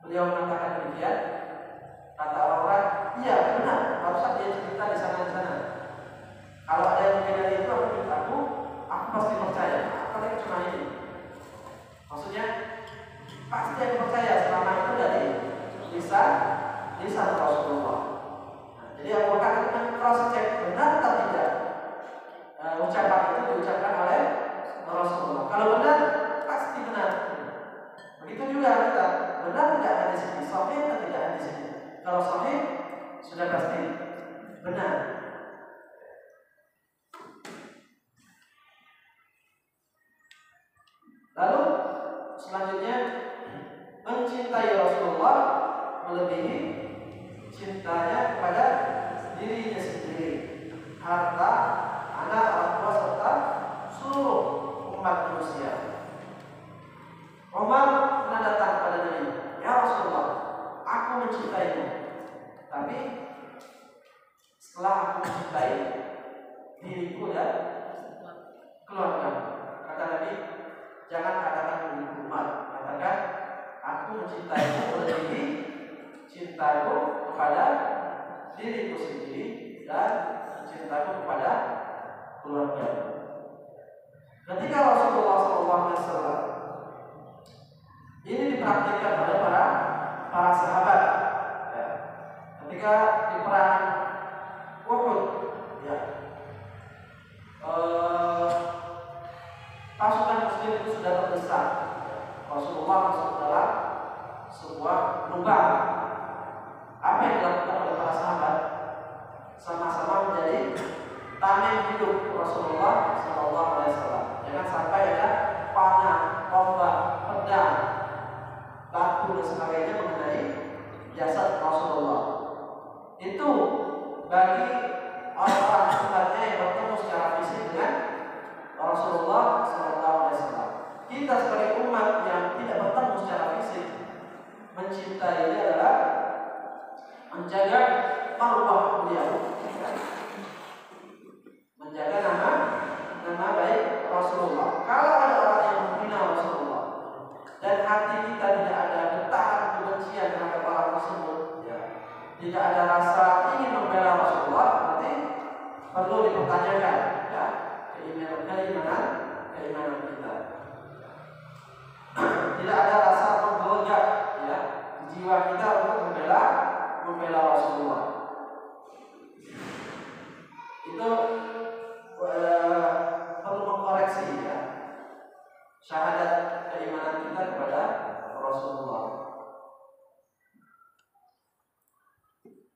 beliau mengatakan demikian? Kata orang-orang, iya benar. Harusnya dia cerita di sana. Kalau ada yang berbeda itu, aku pasti percaya. Apalagi cuma ini. Maksudnya pasti aku percaya selama itu dari lisan Rasulullah. Jadi Abu Bakar itu cross check benar atau tidak ucapan itu diucapkan oleh Rasulullah. Kalau benar, pasti benar. Begitu juga kita, benar tidak hadis ini, sahih atau tidak hadis ini. Kalau sahih, sudah pasti benar. Lalu selanjutnya, mencintai Rasulullah melebihi cintanya kepada dirinya sendiri, harta, anak, orang tua serta seluruh umat manusia. Umar pernah datang kepada Nabi, ya Rasulullah, aku mencintaimu, tapi setelah aku mencintai diriku dan keluarga. Kata Nabi, jangan katakan begitu Umar, katakan aku mencintaimu melebihi cintaku kepada diriku sendiri dan cintaku kepada keluarga. Ketika Rasulullah SAW ini dipraktikkan oleh para sahabat, ya. Ketika di perang Uhud, ya, pasukan Muslim itu sudah terdesak. Rasulullah masuk dalam sebuah lubang. Apa yang dilakukan oleh para sahabat? Sama-sama menjadi tameng hidup Rasulullah SAW. Jangan sampai ada panah, tombak, pedang, batu dan sebagainya mengenai jasad Rasulullah. Itu bagi orang-orang sebenarnya yang bertemu secara fisik dengan Rasulullah SAW. Kita sebagai umat yang tidak bertemu secara fisik, mencintainya adalah menjaga marwah beliau, menjaga nama baik Rasulullah. Kalau ada orang yang menghina Rasulullah dan hati kita tidak ada getaran kebencian terhadap orang tersebut, ya, tidak ada rasa ingin membela Rasulullah, berarti perlu dipertanyakan, ya, keimanan kita. Tidak ada rasa menggelegak, ya, di jiwa kita untuk membela Rasulullah. Itu perlu mengkoreksi, ya, syahadat keimanan kita kepada Rasulullah.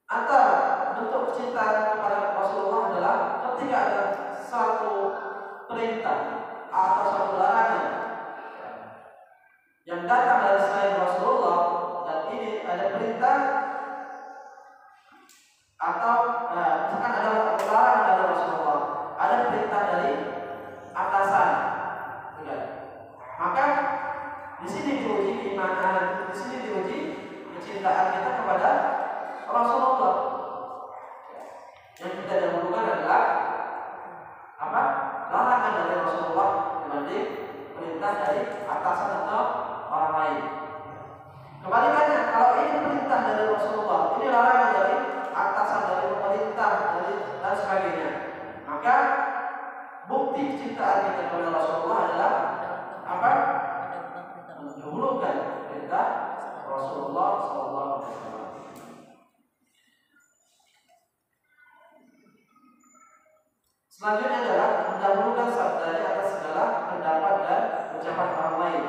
Atau bentuk kecintaan kepada Rasulullah adalah ketika ada satu perintah atau satu larangan yang datang dari selain Rasulullah, dan ini ada perintah atau misalkan ada larangan dari Rasulullah, ada perintah dari atasan, ya. Maka di sini diuji keimanan, di sini diuji kecintaan kita kepada Rasulullah. Yang kita dahulukan adalah apa? Larangan dari Rasulullah dibanding perintah dari atasan atau orang lain. Kebalikannya, kalau ini perintah dari Rasulullah, ini larangan dari atasan, dari pemerintah, dan sebagainya, maka bukti kecintaan kita kepada Rasulullah adalah apa? Mendahulukan perintah Rasulullah SAW. Selanjutnya adalah mendahulukan sabdanya atas segala pendapat dan ucapan orang lain.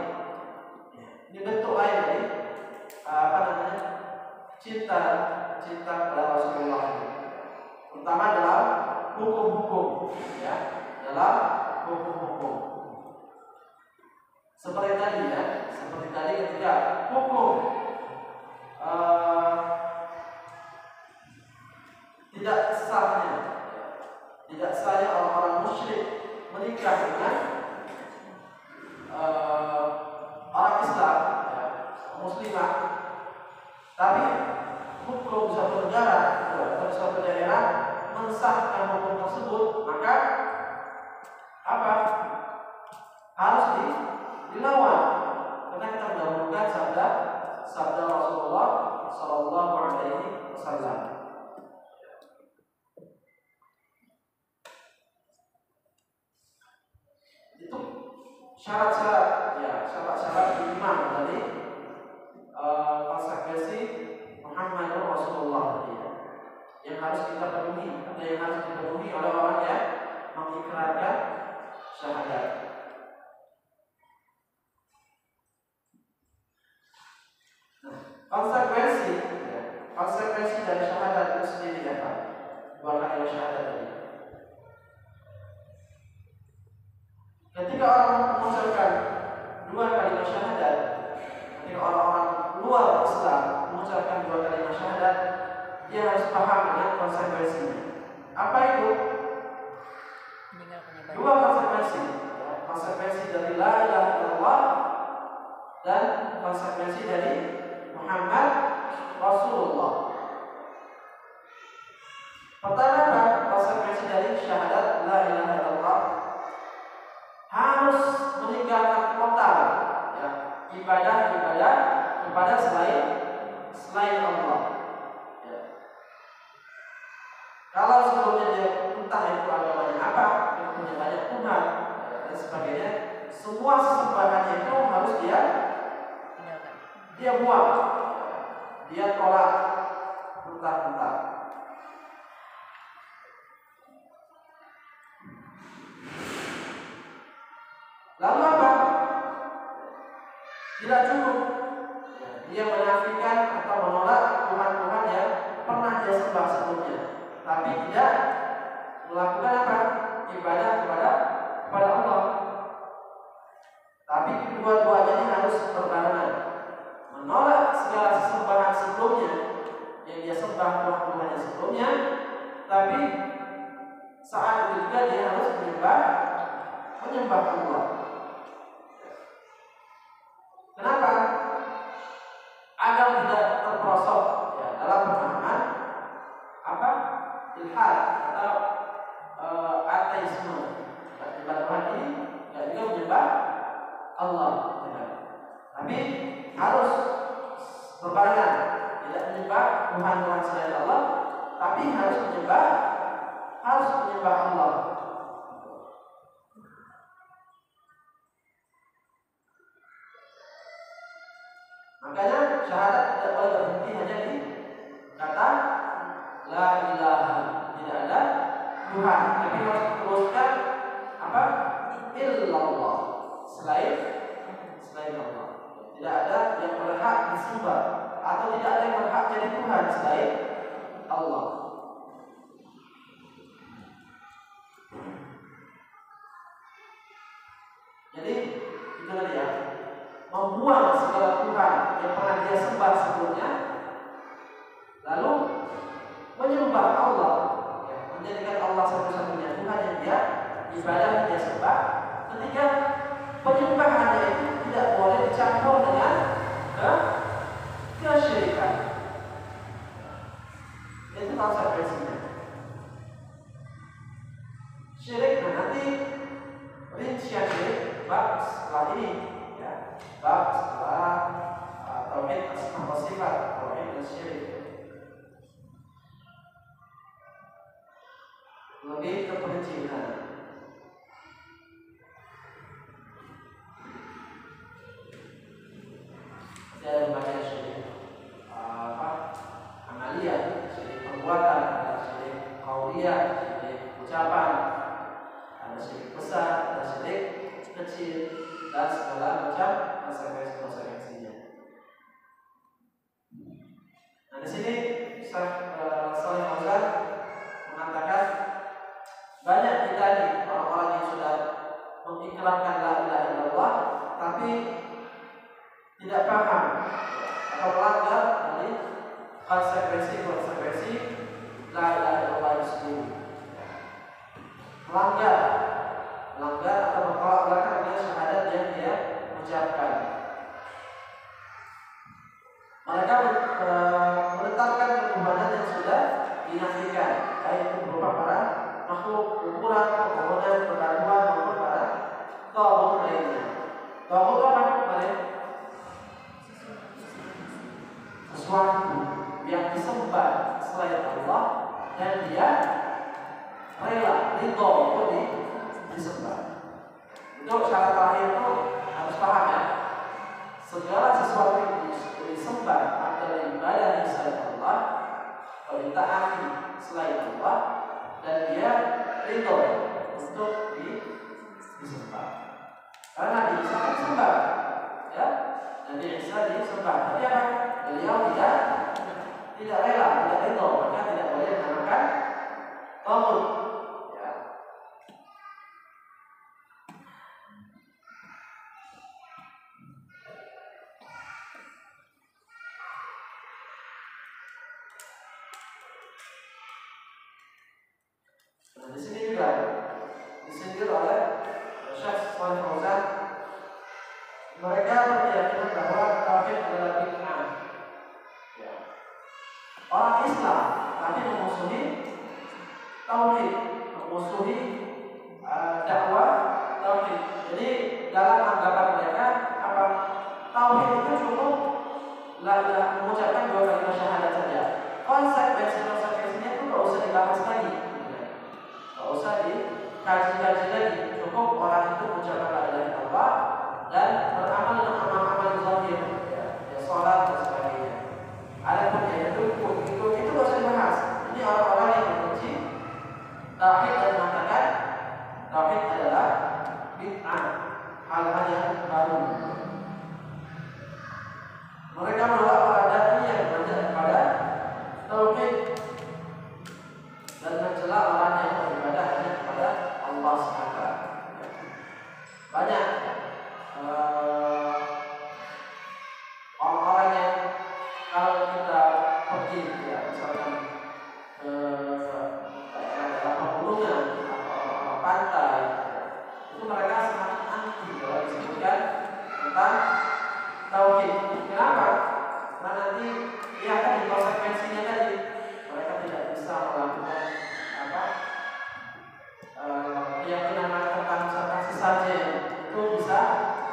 harus dilawan, karena kita mendahulukan sabda Rasulullah Sallallahu Alaihi Wasallam. Itu syarat-syarat iman dari konsekuensi Muhammadur Rasulullah yang harus kita penuhi, atau yang harus dipenuhi oleh orang yang mengikrarkan syahadat. Konsekuensi dari syahadat itu sendiri apa? Dua kalimat syahadat tadi. Ketika orang mengucapkan dua kalimat syahadat, ketika orang-orang luar Islam mengucapkan dua kalimat syahadat, dia harus paham dengan konsekuensinya. Apa itu? Dua konsekuensi. Konsekuensi dari la ilaha illallah dan konsekuensi dari Muhammad Rasulullah. Pertama, konsekuensi dari syahadat la ilaha illallah harus meninggalkan total ibadah kepada selain Allah. Kalau sebelumnya dia entah itu agamanya apa, dia punya banyak Tuhan dan sebagainya, semua sesembahan itu harus dia buang, dia tolak mentah-mentah. Lalu apa? Tidak cukup dia menafikan atau menolak Tuhan-Tuhan yang pernah dia sembah sebelumnya, tapi tidak melakukan apa? Ibadah kepada Allah. Tapi kedua-duanya ini harus berbarengan. Menolak segala sesembahan sebelumnya yang dia sembah Tuhan-Tuhan yang sebelumnya, tapi saat itu juga dia harus menyembah Allah. Kenapa? Agar tidak terperosok dalam pemahaman apa? Ilhad atau ateisme. Menyembah Tuhan ini dan juga menyembah Allah. Tapi harus berbarengan, tidak menyembah Tuhan selain Allah, tapi harus menyembah Allah. Makanya syahadat tidak boleh berhenti hanya di kata la ilaha, tidak ada Tuhan, tapi harus teruskan apa? Illallah, selain Allah. Tidak ada yang berhak disembah atau tidak ada yang berhak jadi Tuhan selain Allah. Jadi itu tadi ya, membuang segala Tuhan yang pernah dia sembah sebelumnya, lalu menyembah Allah, menjadikan Allah satu-satunya Tuhan yang dia ibadah, dia sembah. Ketika penyembahannya itu tidak boleh dicampur dengan kesyirikan. Itu konsekuensinya. Syirik, nanti rincian syirik bab setelah ini, bab setelah tauhid asma wa sifat, tauhid dan syirik. Lebih ke perincian. Ada berbagai syirik amaliyah, syirik perbuatan, ada syirik qauliyah, syirik ucapan, ada syirik besar, ada syirik kecil, dan segala macam konsekuensinya. Nah, di sini Saleh Fauzan mengatakan banyak kita nih orang-orang yang sudah mengikrarkan la ilaha illallah tapi tidak paham atau melanggar dari konsekuensi la ilaha illallah itu sendiri. Melanggar atau bertolak belakang dengan syahadat yang dia ucapkan. Mereka menetapkan ketuhanan yang sudah dinafikan, baik itu berupa para makhluk, ukuran, permohonan, perlakuan maupun para tauhid lainnya. Tauhid apa kemarin? Sesuatu yang disembah selain Allah dan dia rela, ridho untuk disembah. Itu syarat terakhir itu harus paham ya. Segala sesuatu yang disembah adalah ibadah selain Allah, kalau ditaati selain Allah, dan dia ridho untuk disembah. Karena Nabi Isa disembah, ya, Nabi Isa disembah. Tapi apa? Beliau tidak rela, tidak ridho, maka tidak boleh menamakan tauhid. Ya. Nah, di sini juga disindir oleh Syekh Shalih Fauzan. Mereka berkeyakinan bahwa tauhid adalah bid'ah. Ya. Orang Islam tapi memusuhi tauhid, memusuhi dakwah tauhid. Jadi dalam anggapan mereka apa? Tauhid itu cukup mengucapkan dua kalimat syahadat saja. Konsekuensinya itu nggak usah dibahas lagi. Tidak usah dikaji-kaji lagi. Cukup orang itu mengucapkan la ilaha illallah dan beramal dengan amal-amal zahir, ya sholat dan sebagainya. Ada pun ya itu tidak usah dibahas. Ini orang-orang yang membenci tauhid dan mengatakan tauhid adalah bid'ah, hal-hal yang baru. Mereka menolak para dai yang mengajak kepada tauhid dan mencela orang yang beribadah hanya kepada Allah semata. Banyak orang-orang yang kalau kita pergi, ya, misalkan ke daerah pegunungan atau pantai, itu mereka sangat anti kalau disebutkan tentang tauhid. Kenapa? Karena nanti ya tadi konsekuensinya tadi mereka tidak bisa melakukan keyakinan mereka tentang misalkan sesajen itu bisa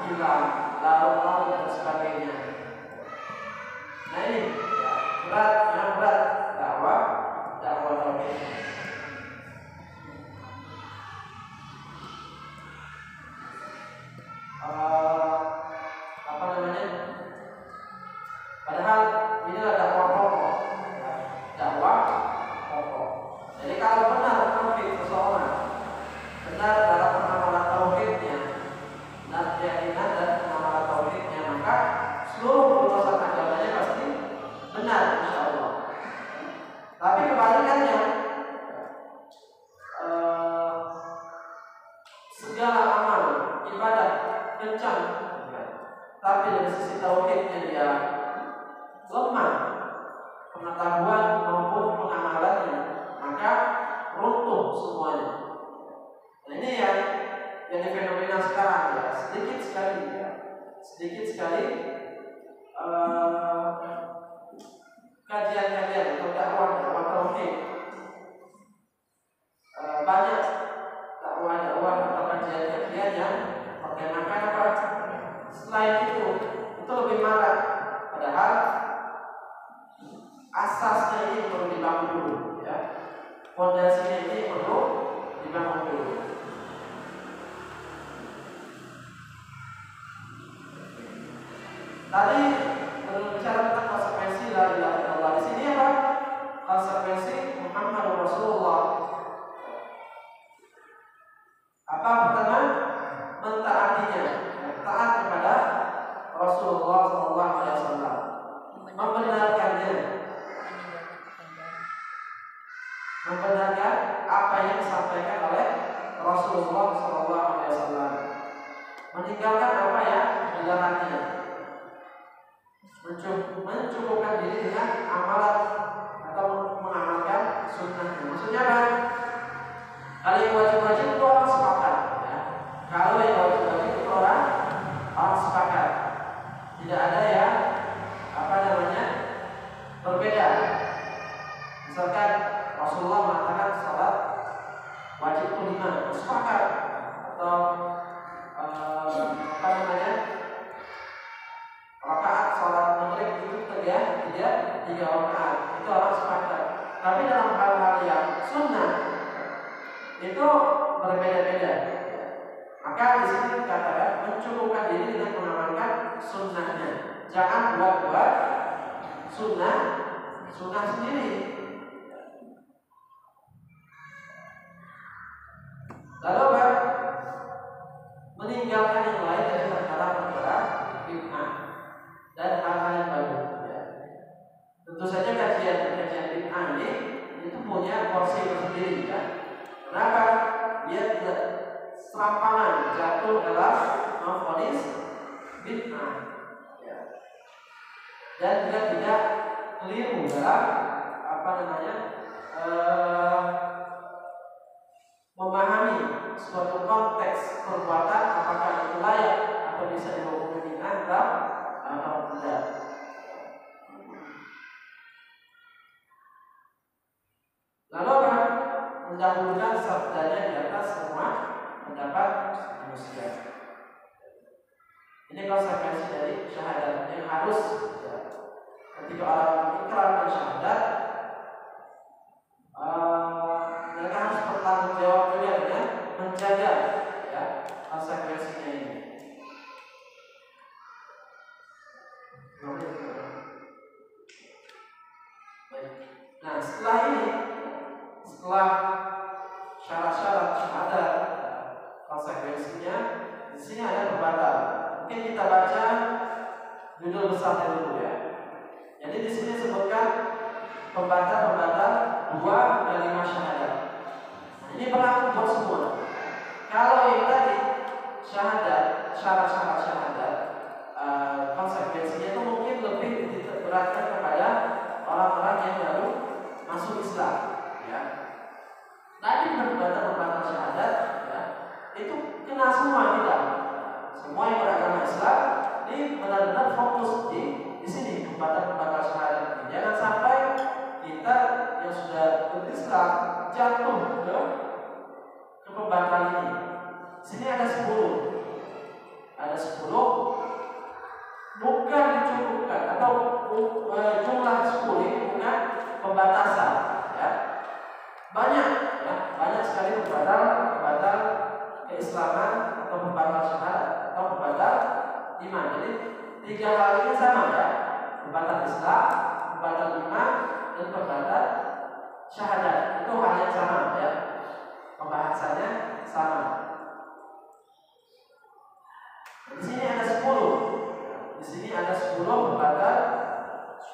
hilang, lalu dan sebagainya. Nah ini ya, berat dakwah tauhid. Apa namanya? Padahal inilah dakwah pokok, ya, dakwah pokok. Jadi kalau benar tauhid seseorang, benar dalam penamalan tauhidnya, benar keyakinan dan penamalan tauhidnya, maka seluruh urusan agamanya pasti benar, insya Allah. Tapi kebalikannya, segala amal ibadah kencang, tapi dari sisi tauhidnya dia lemah pengetahuan maupun pengamalannya, maka runtuh semuanya. Nah ini yang jadi fenomena sekarang, ya, sedikit sekali kajian-kajian atau dakwah tauhid. Banyak dakwah atau kajian-kajian yang mengenakan apa? Selain itu lebih marak. Padahal asasnya ini perlu dibangun dulu, ya. Fondasinya ini perlu dibangun dulu. Tadi berbicara tentang konsekuensi la ilaha illallah. Di sini apa? Konsekuensi Muhammad Rasulullah. Apa pertama? Mentaatinya, taat kepada Rasulullah SAW, membenarkannya, membenarkan apa yang disampaikan oleh Rasulullah SAW, meninggalkan apa yang dilarangnya, mencukupkan diri dengan amalan atau mengamalkan sunnahnya. Maksudnya apa? Kalau yang wajib-wajib itu orang sepakat, ya. Kalau yang wajib-wajib itu orang sepakat. Tidak ada yang berbeda. Misalkan Rasulullah mengatakan salat wajib itu 5, sepakat. Atau sunnah sendiri. Lalu apa? Meninggalkan yang lain dari perkara-perkara bid'ah dan hal-hal yang baru. Ya. Tentu saja kajian bid'ah ini itu punya porsi tersendiri, kan? Kenapa? Dia tidak serampangan jatuh dalam memvonis bid'ah, ya. Dan juga tidak keliru dalam memahami suatu konteks perbuatan, apakah itu layak atau bisa dihukumi bid'ah atau tidak. Lalu apa? Mendahulukan sabdanya di atas semua pendapat manusia. Ini konsekuensi dari syahadat yang harus, ya, ketika orang mengikrarkan syahadat, mereka harus bertanggung jawab juga dengan menjaga, ya, konsekuensinya ini. Nah, setelah syarat-syarat syahadat, konsekuensinya, di sini ada pembatal. Mungkin kita baca judul besarnya dulu, ya. Jadi di sini disebutkan pembatal 2 kalimat syahadat. Nah, ini berlaku buat semua. Kalau yang tadi syahadat, syarat-syarat syahadat, konsekuensinya itu mungkin lebih diberatkan kepada orang-orang yang baru masuk Islam, ya. Tadi pembatal syahadat, ya, itu kena semua kita. Semua yang beragama Islam ini benar-benar fokus di sini pembatal syahadat ini. Jangan sampai kita yang sudah berislam jatuh ke pembatal ini. Di sini ada 10. Ada 10, bukan dicukupkan atau jumlah 10 ini bukan pembatasan, ya. Banyak sekali pembatal keislaman atau pembatal syahadat atau pembatal iman. Jadi 3 hal ini sama, ya. Pembatal Islam, pembatal iman, dan pembatal syahadat. Itu hal yang sama, ya. Pembahasannya sama. Di sini ada 10. Di sini ada 10 pembatal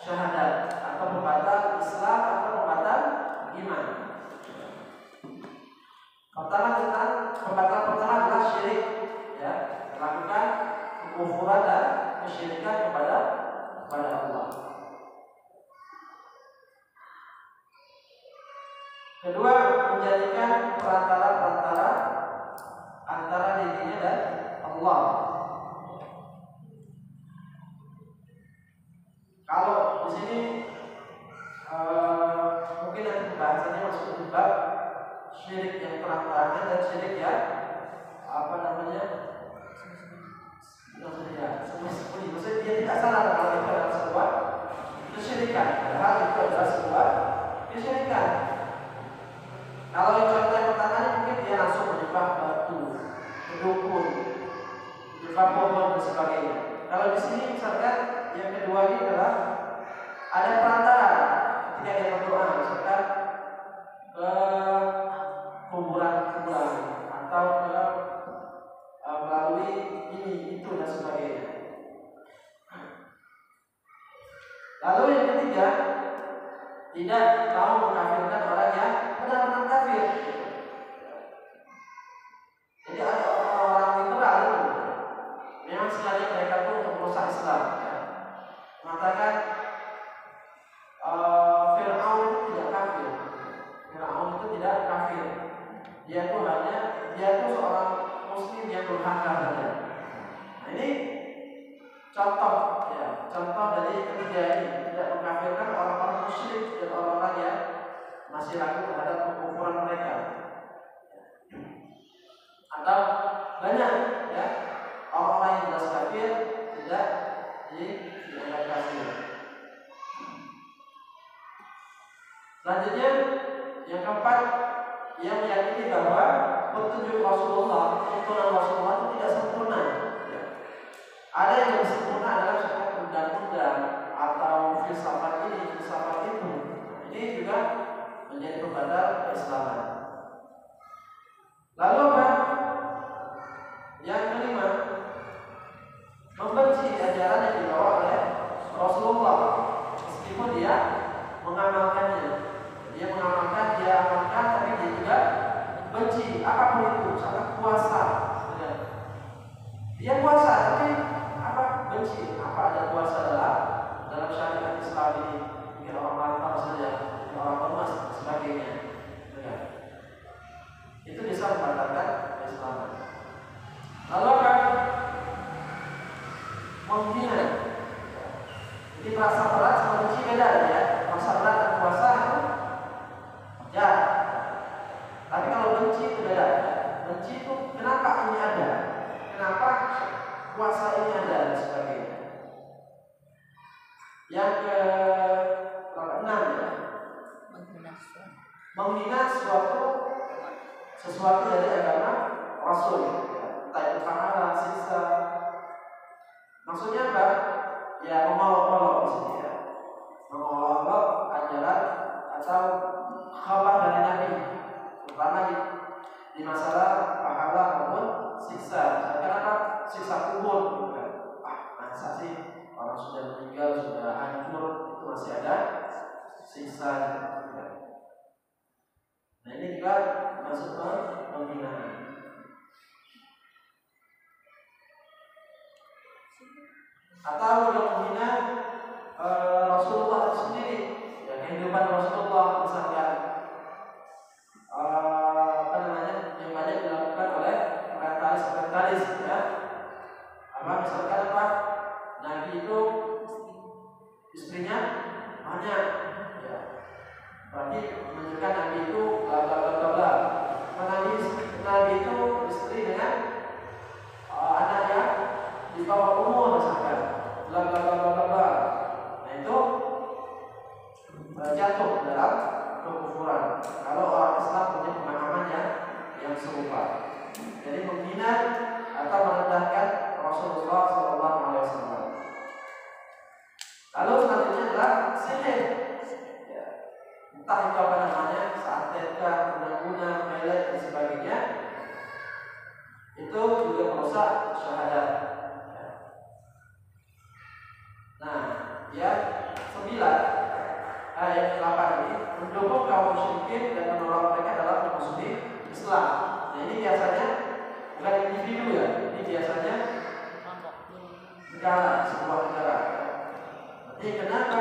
syahadat atau pembatal Islam atau pembatal iman. Pembatal pertama adalah syirik, ya, melakukan kekufuran dan kesyirikan kepada Allah. Kedua, menjadikan perantara antara dirinya dan Allah. Kalau di sini mungkin nanti pembahasannya masuk ke bab syirik yang terang-terangan dan syirik yang sembunyi. Maksudnya dia tidak salah kalau itu adalah sebuah kesyirikan. Padahal itu adalah sebuah kesyirikan. Kalau yang contoh yang pertama mungkin dia langsung menyembah batu, dukun, menyembah pohon dan sebagainya. Kalau di sini misalkan yang kedua ini adalah ada perantara ketika dia berdoa, misalkan ke kuburan atau ke melalui ini, itu dan sebagainya. Lalu yang ketiga, tidak mau mengkafirkan orang yang benar-benar kafir. Jadi ada orang-orang liberal itu memang sengaja mereka pun untuk merusak Islam, ya. Mengatakan Fir'aun itu tidak kafir. Fir'aun itu tidak kafir. Dia itu seorang muslim yang durhaka saja. Nah, ini contoh dari ketiga ini, tidak mengkafirkan orang-orang musyrik dan orang-orang yang masih ragu terhadap kekufuran mereka. Atau banyak, ya, orang-orang yang jelas kafir tidak dianggap kafir. Selanjutnya yang keempat, yang meyakini bahwa petunjuk Rasulullah, tuntunan Rasulullah itu tidak sempurna, ya. Ada yang lebih sempurna adalah sebuah undang-undang atau filsafat benci apa ada puasa dalam syariat Islam ini, mungkin orang lantar saja, mungkin orang lemas dan sebagainya. Ya. Itu bisa membatalkan Islam. Lalu akan menghina. Jadi merasa berat sama benci beda ya. Merasa berat dan puasa itu ya. Tapi kalau benci itu beda. Benci itu kenapa ini ada? Kenapa puasa ini ada dan sebagainya. Yang ke-6 ya. Menghina sesuatu dari agama Rasul ya. Entah itu pahala, siksa. Maksudnya apa? Ya mengolok-olok di sini ya. Mengolok-olok ajaran atau khabar dari Nabi, terutama di masalah pahala maupun siksa. Misalkan apa? Siksa kubur gitu kan. Masa sih orang sudah meninggal, sudah hancur, itu masih ada siksa gitu kan. Nah ini juga masuk ke penghinaan. Atau yang menghina Rasulullah itu sendiri, ya, kehidupan Rasulullah misalkan yang banyak dilakukan oleh orientalis ya. Misalkan apa? Nabi itu istrinya banyak, ya. Berarti menunjukkan Nabi itu bla bla bla bla bla. Nabi itu istri dengan anaknya di bawah umur misalkan, bla bla bla bla bla bla. Nah itu jatuh dalam kekufuran. Kalau orang Islam punya pemahaman yang serupa. Jadi menghina atau merendahkan Rasulullah SAW. Lalu selanjutnya adalah sihir. Ya. Entah itu apa namanya, santetkah, guna-guna, melet dan sebagainya. Itu juga merusak syahadat. Ya. Nah, yang 8 ini mendukung kaum musyrikin dan menolak mereka dalam memasuki Islam. Nah ini biasanya bukan individu ya, ini biasanya negara, sebuah negara. Nanti kenapa?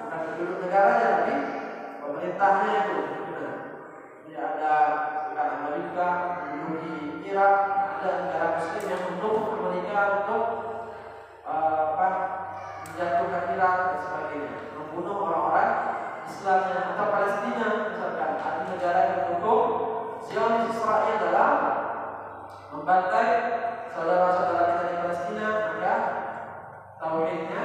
Bukan penduduk negaranya, tapi pemerintahnya itu. Jadi ada bukan Amerika menduduki Irak, ada negara Muslim yang mendukung Amerika untuk menjatuhkan Irak dan sebagainya, membunuh orang-orang Islamnya. Atau Palestina misalkan, ada negara yang mendukung Zionis Israel dalam membantai saudara-saudara kita di Palestina, maka tauhidnya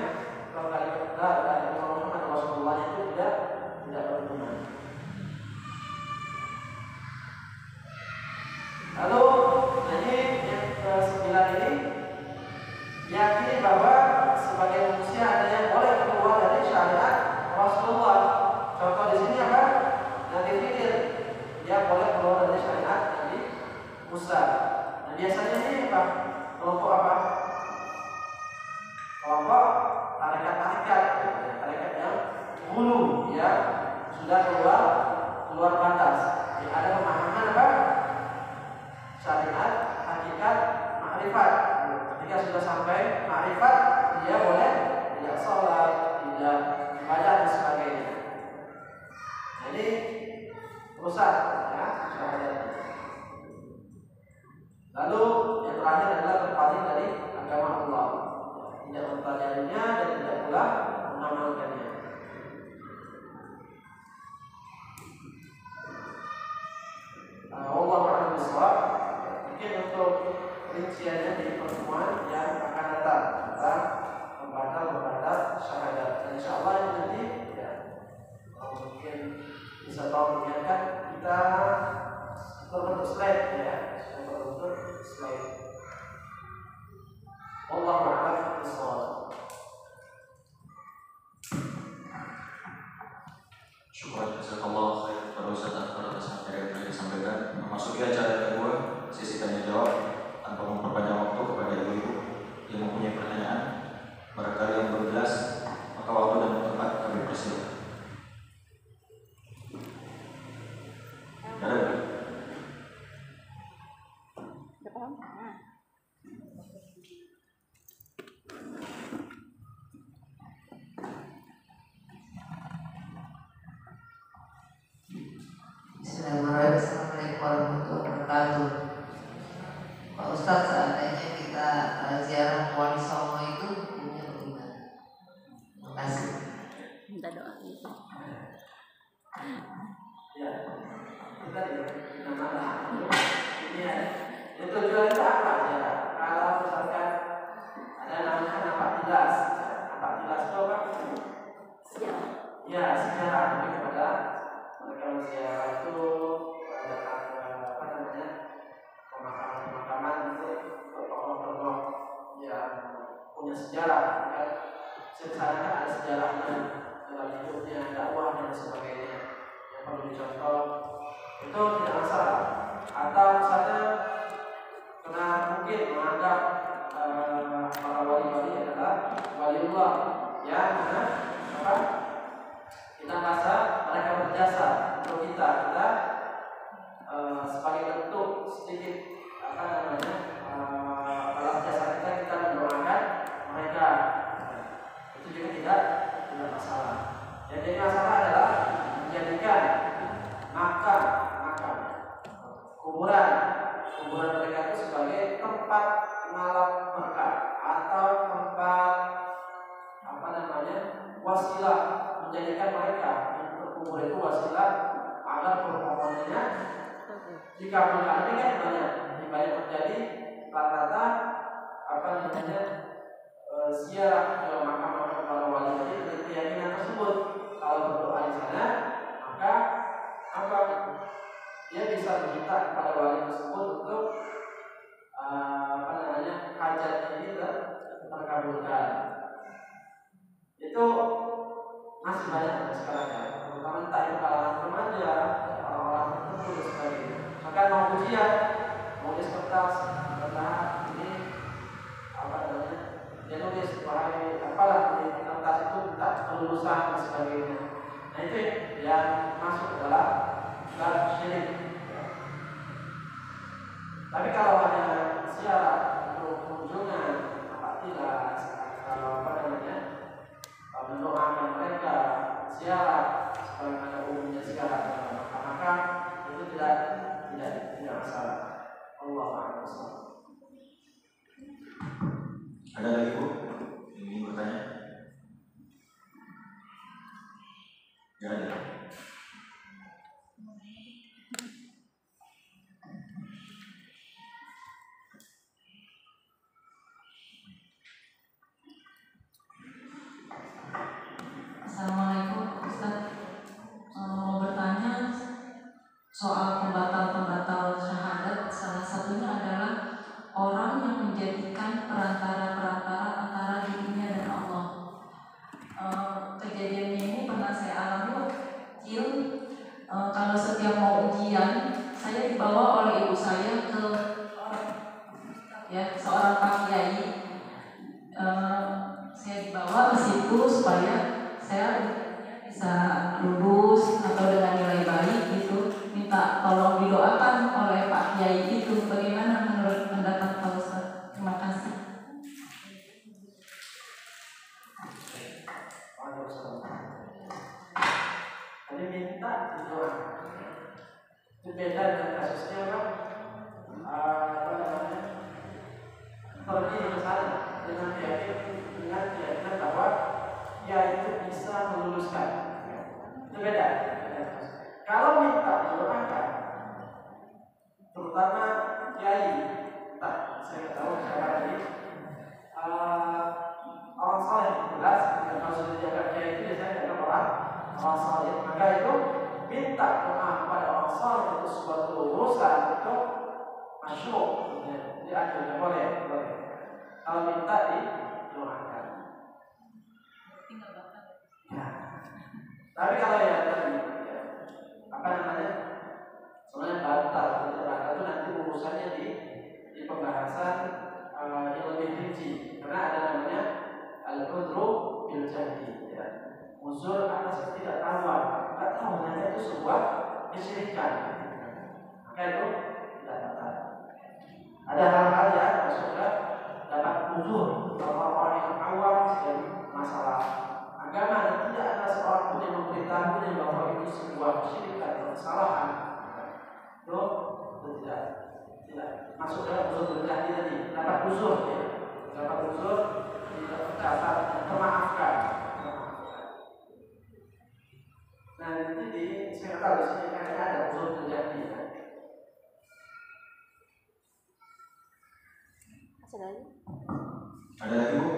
kalau kalimat la ilaha illallah Muhammad Rasulullah itu tidak berguna. Lalu ini yang ke-9 ini yakini bahwa sebagai manusia ada yang boleh keluar dari syariat Rasulullah. Contoh di sini apa? Nabi Khidir, dia boleh keluar dari syariat Nabi Musa. Nah biasanya ini apa? Kelompok apa? Kelompok tarekat yang hulu, ya, sudah keluar batas. Jadi ada pemahaman apa? Syariat, hakikat, makrifat. Ketika sudah sampai makrifat, dia boleh tidak sholat, tidak ibadah dan sebagainya. Jadi rusak ya syahadat. Lalu yang terakhir adalah berpaling dari agama Allah, tidak mempelajarinya dan tidak pula mengamalkannya. Allah a'lam bishawab. Mungkin untuk rinciannya di pertemuan yang akan datang tentang pembatal syahadat. Dan insyaallah ini nanti ya mungkin bisa tahu mengingatkan kita berbentuk slide ya, berbentuk slide. Allah a'lam bishawab. Syukur jazakallah khair kepada Ustaz Akbar atas materi yang telah disampaikan. Memasuki acara kedua, sesi tanya jawab tanpa memperpanjang waktu kepada ibu-ibu yang mempunyai pertanyaan. Barangkali yang belum jelas, maka waktu dan tempat kami persilakan. Ada? Udah paham? punya sejarah, kan? Sejarah kan ada sejarahnya dalam hidupnya, dakwah dan sebagainya yang perlu dicontoh, itu tidak masalah. Atau misalnya karena mungkin menganggap para wali-wali adalah waliullah, ya, karena apa? Kita merasa mereka berjasa untuk kita sebagai bentuk sedikit balas jasa kita mendoakan mereka, itu juga tidak masalah. Yang jadi masalah adalah menjadikan makam kuburan mereka itu sebagai tempat mengalap berkah atau tempat wasilah, menjadikan mereka berkubur itu wasilah agar permohonannya dikabulkan. Ini kan banyak terjadi rata-rata ziarah ke makam para wali dari keyakinan tersebut. Kalau berdoa di sana, maka dia bisa meminta kepada wali tersebut untuk hajatnya ini terkabulkan. Itu masih banyak sampai sekarang ya, terutama entah itu kalangan remaja, orang-orang tertentu dan sebagainya. Maka mau ujian, mau tulis kertas, karena ini dia nulis wahai di kertas itu minta kelulusan dan sebagainya. Nah itu yang masuk dalam syirik. Tapi kalau hanya ziarah untuk kunjungan, tidak, kalau mendoakan mereka, ziarah sebagaimana umumnya ziarah dalam makam, itu tidak masalah. Allah Akbar. Ada lagi Bu yang ingin bertanya? Ya ada. Assalamualaikum Ustaz. Mau bertanya soal pembatal syahadat. Salah satunya adalah orang yang menjadikan perantara antara dirinya dan Allah. Kejadiannya ini pernah saya alami kecil. Kalau setiap mau ujian, saya dibawa oleh ibu saya ke seorang Pak Kiai. Saya dibawa ke situ supaya saya bisa lulus atau dengan nilai baik gitu. Minta tolong didoakan oleh Pak Kiai itu. Bagaimana menurut pendapat Pak Ustaz? Terima kasih. Tadi minta didoa. Itu beda dengan kasusnya pergi ke sana dengan keyakinan bahwa dia itu bisa meluluskan. Itu beda. Kalau minta didoakan, terutama kiai, saya tahu sekarang ini orang saleh jelas. Kalau sudah jaga kiai itu biasanya ada orang saleh. Maka itu minta doa kepada orang saleh itu suatu urusan itu masyhur. Diajukan boleh. Kalau minta didoakan. Ya. Tapi kalau sebenarnya batal itu nanti urusannya di pembahasan yang lebih rinci, karena ada namanya al-udhru bil jahli, ya. Uzur atas ketidaktahuan, tidak tahu ternyata itu sebuah kesyirikan, maka itu tidak batal. Ada hal-hal yang maksudnya dapat uzur orang-orang yang awam dari masalah agama, dan tidak ada seorang pun yang memberitahu bahwa itu sebuah kesyirikan atau kesalahan. Itu tidak masuk dalam uzur berjahli tadi. Dapat uzur, tidak tercatat, termaafkan. Nah ini saya tahu di sini kan ada uzur berjahli. Ada lagi? Ada lagi Bu?